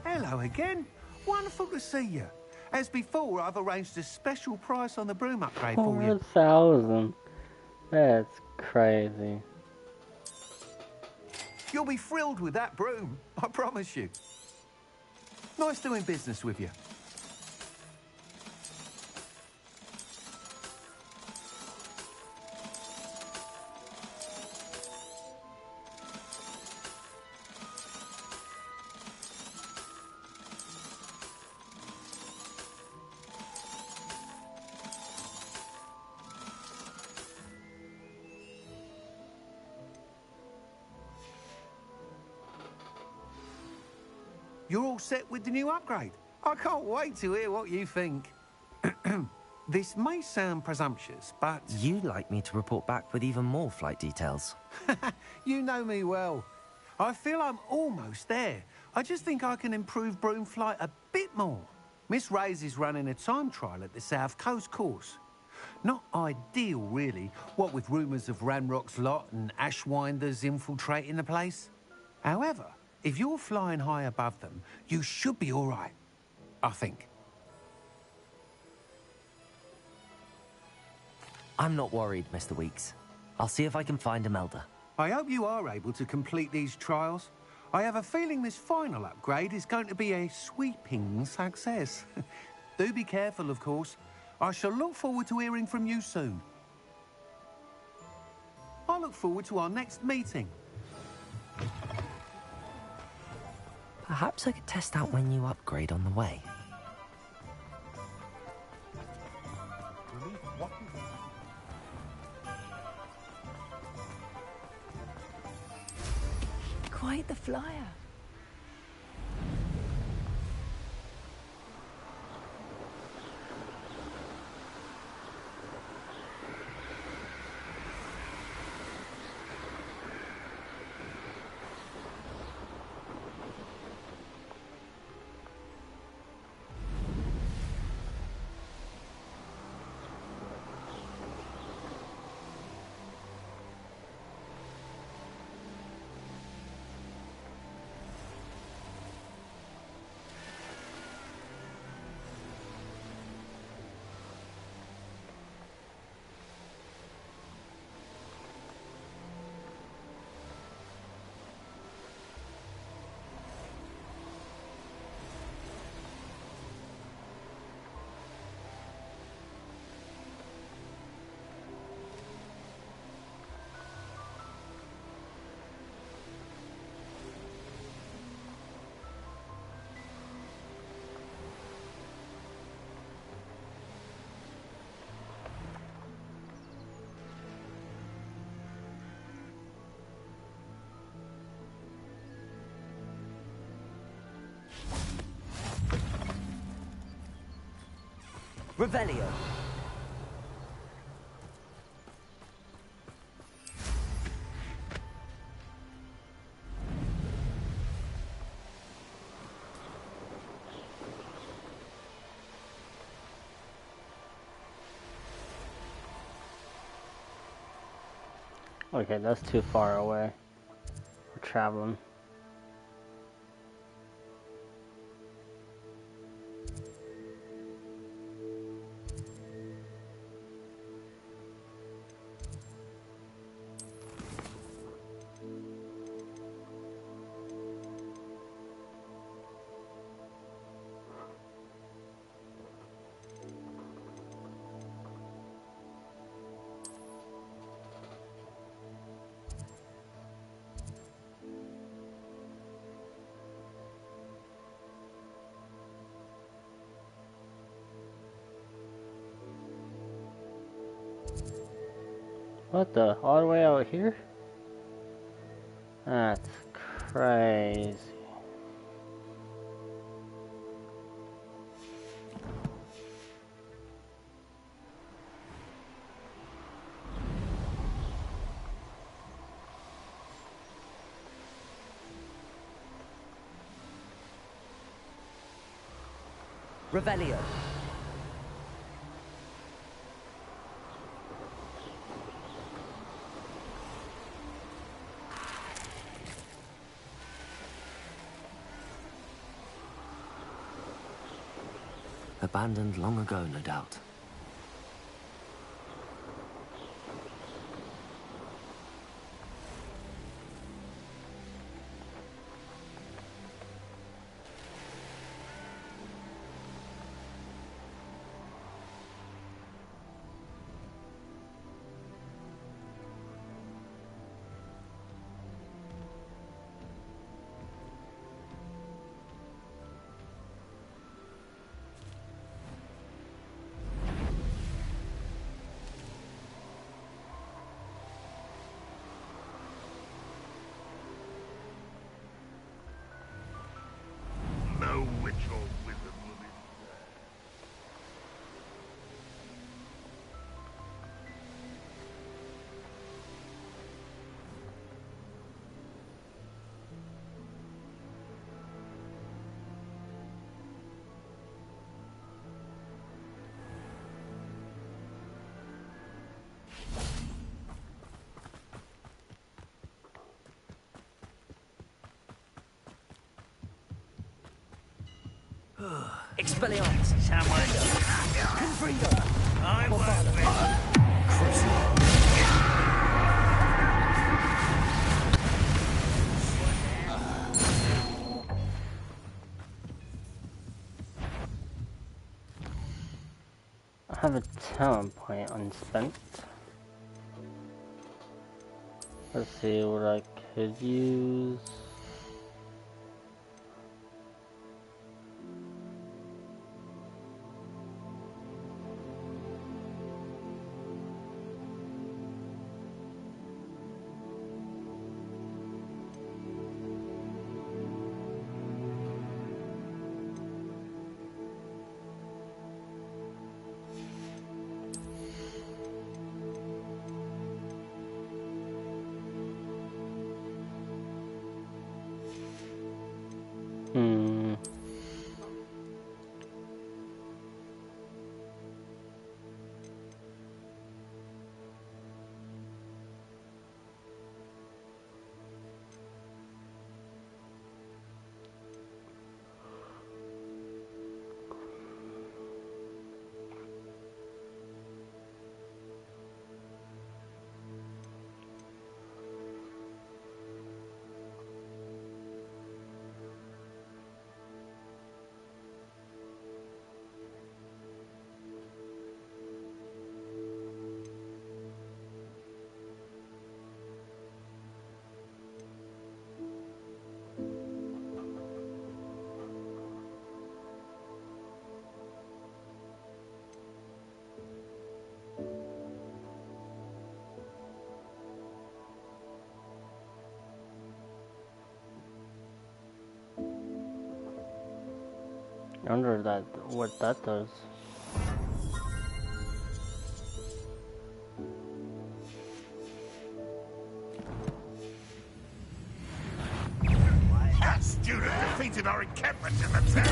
Hello again. Wonderful to see you. As before, I've arranged a special price on the broom upgrade for you. 4,000. That's crazy. You'll be thrilled with that broom, I promise you. Nice doing business with you. you're all set with the new upgrade. I can't wait to hear what you think. This may sound presumptuous, but... You'd like me to report back with even more flight details. You know me well. I feel I'm almost there. I just think I can improve broom flight a bit more. Miss Reyes is running a time trial at the South Coast course. Not ideal, really, what with rumours of Ranrock's lot and Ashwinders infiltrating the place. However, if you're flying high above them, you should be all right, I think. I'm not worried, Mr. Weeks. I'll see if I can find Imelda. I hope you are able to complete these trials. I have a feeling this final upgrade is going to be a sweeping success. Do be careful, of course. I shall look forward to hearing from you soon. I look forward to our next meeting. Perhaps I could test out my new upgrade on the way. Quite the flyer. Revelio. Okay, that's too far away. We're traveling. What the? All the way out here? That's crazy. Revelio. Abandoned long ago, no doubt. Expelliarmus! Someone. Confringo! I won't rest. I have a talent point unspent. Let's see what I could use. I wonder what that does. That student defeated our encampment in the town.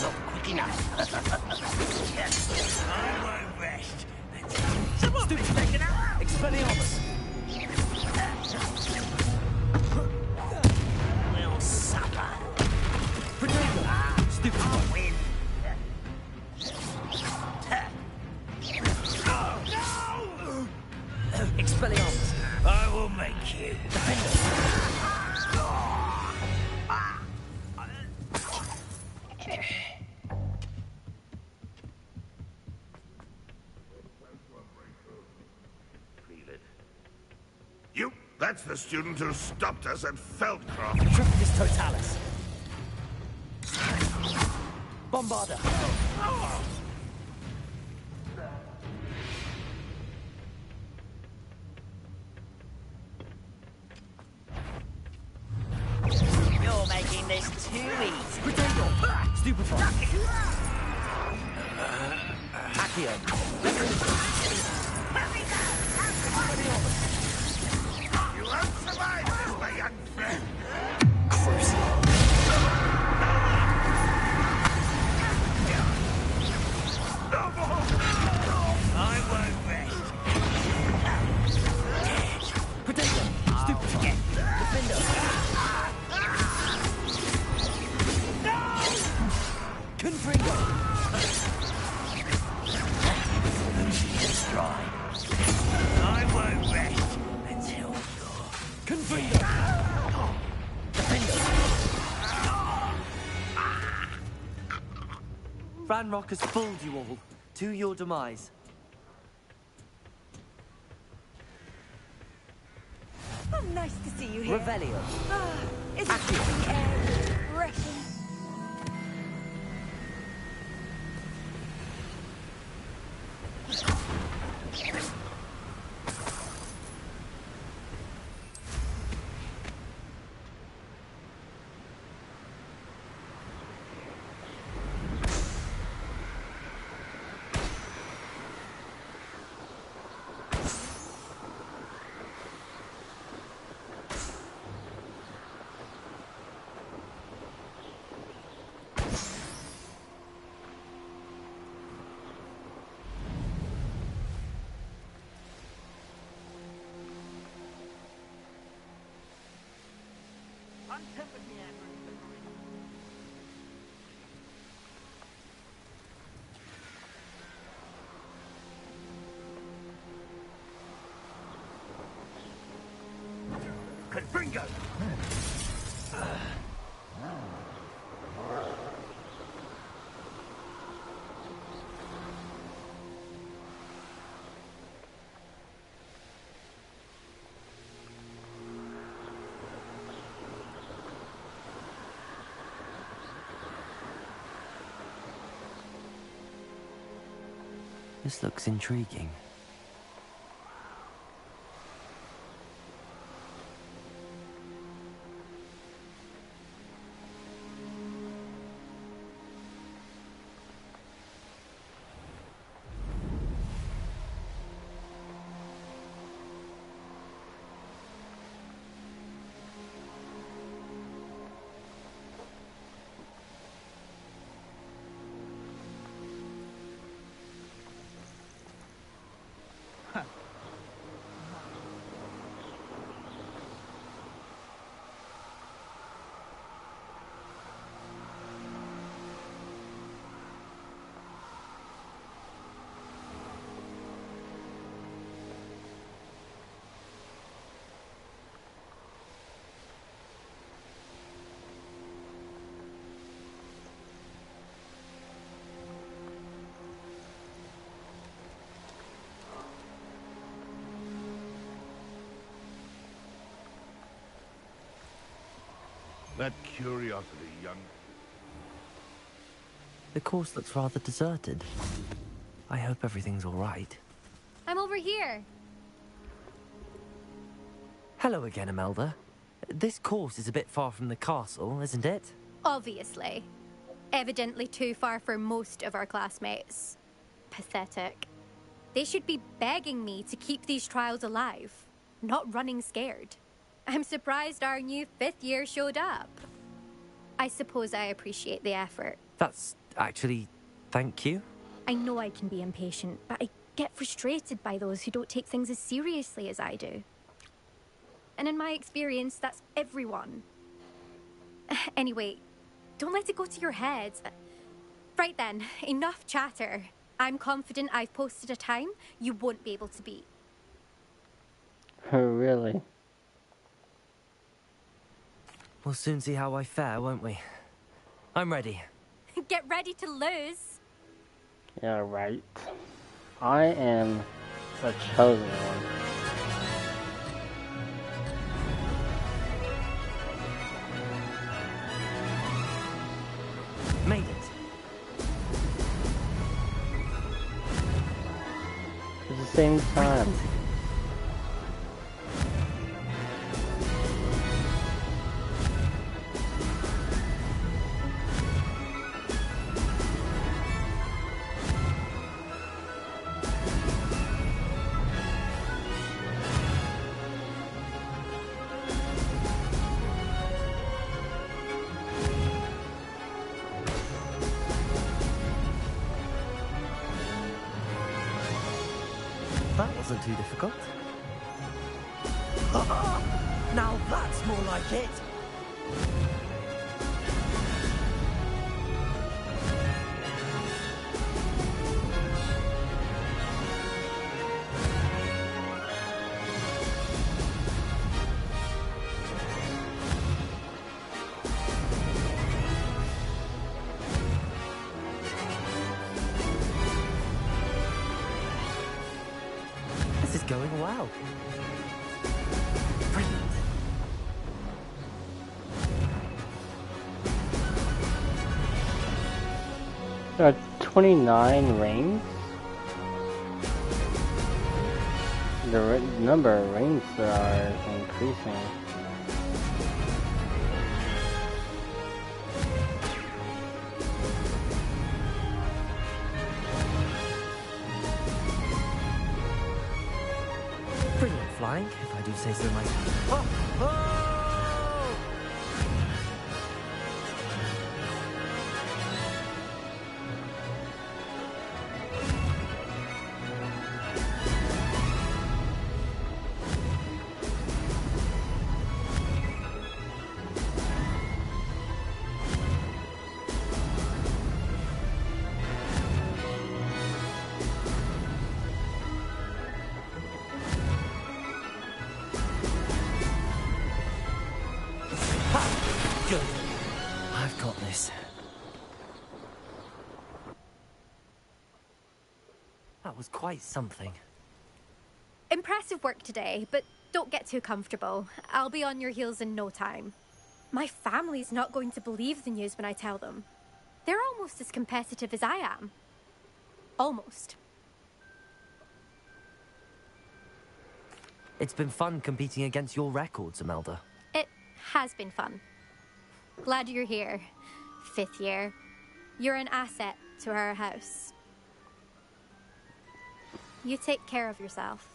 Not quick enough. Yes, I won't rest. Someone be taken out. Expelliarmus! We'll suffer. Protego! Stupid I'll one. win. Expelliarmus! I will make you. You, that's the student who stopped us at Feldcroft. Trificus Totalis! Bombarder! You're making this too easy. Protego! Stupefy! Accio! You won't survive this, my young friend. I won't rest. Protego! Stupefy! Defender! Confringo! Destroy. I won't rest until you're... Confringo! Defender! Ranrock has fooled you all. To your demise. Oh, nice to see you here. Revelio. Isn't the air refreshing? hot-tempered meandering. Confringo! This looks intriguing. That curiosity, young... The course looks rather deserted. I hope everything's all right. I'm over here. Hello again, Imelda. This course is a bit far from the castle, isn't it? Obviously. Evidently too far for most of our classmates. Pathetic. They should be begging me to keep these trials alive, not running scared. I'm surprised our new 5th year showed up. I suppose I appreciate the effort. That's actually... thank you. I know I can be impatient, but I get frustrated by those who don't take things as seriously as I do. And in my experience, that's everyone. Anyway, don't let it go to your head. Right then, enough chatter. I'm confident I've posted a time you won't be able to beat. Oh, really? We'll soon see how I fare, won't we? I'm ready. Get ready to lose. Yeah, right. I am the chosen one. Made it. At the same time. That wasn't too difficult. Now that's more like it! This is going well. Brilliant. There are 29 rings. The number of rings are increasing. Brilliant flying, if I do say so myself. Oh! Oh! this. That was quite something. Impressive work today, but don't get too comfortable. I'll be on your heels in no time. My family's not going to believe the news when I tell them. They're almost as competitive as I am. Almost. It's been fun competing against your records, Imelda. It has been fun. Glad you're here. 5th year. You're an asset to our house. You take care of yourself.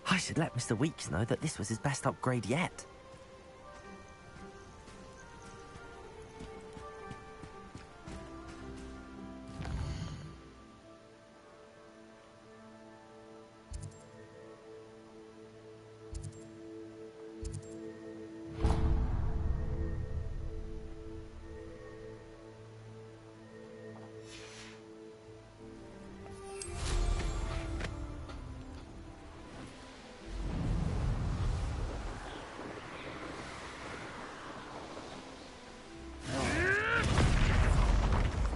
I should let Mr. Weeks know that this was his best upgrade yet.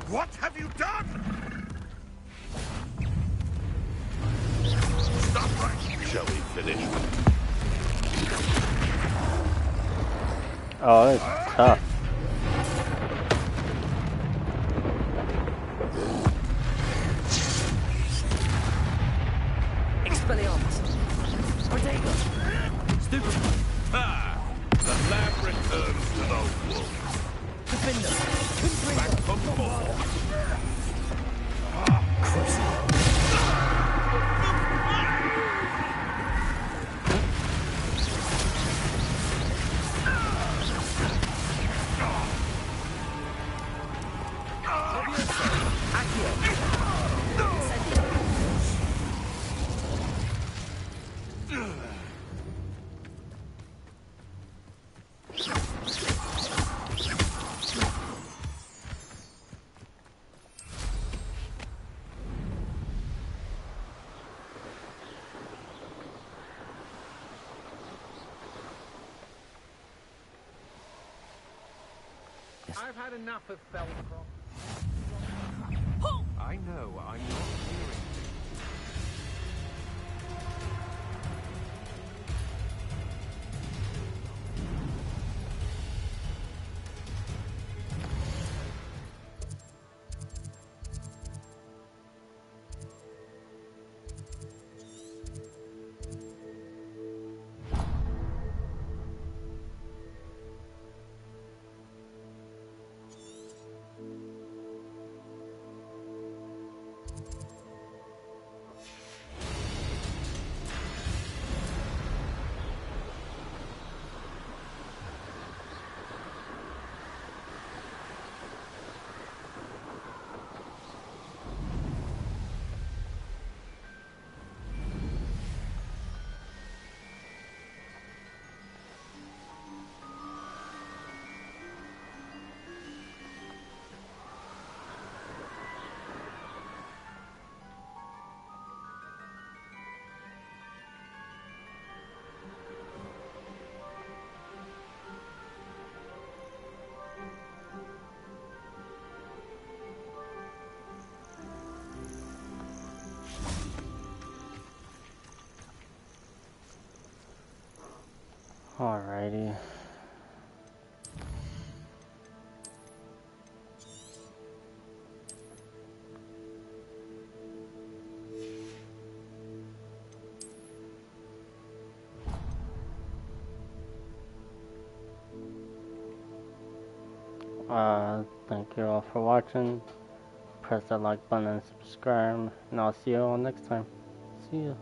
What have you done? Stop right. Shall we finish? Oh, it's tough. Expelliarmus. Protego. Stupid. Ah! The lab returns to the wolves. Defender. Back for more. I've had enough of Felcroft. I know, I'm not hearing things. Alrighty. Thank you all for watching. Press that like button and subscribe, and I'll see you all next time. See ya.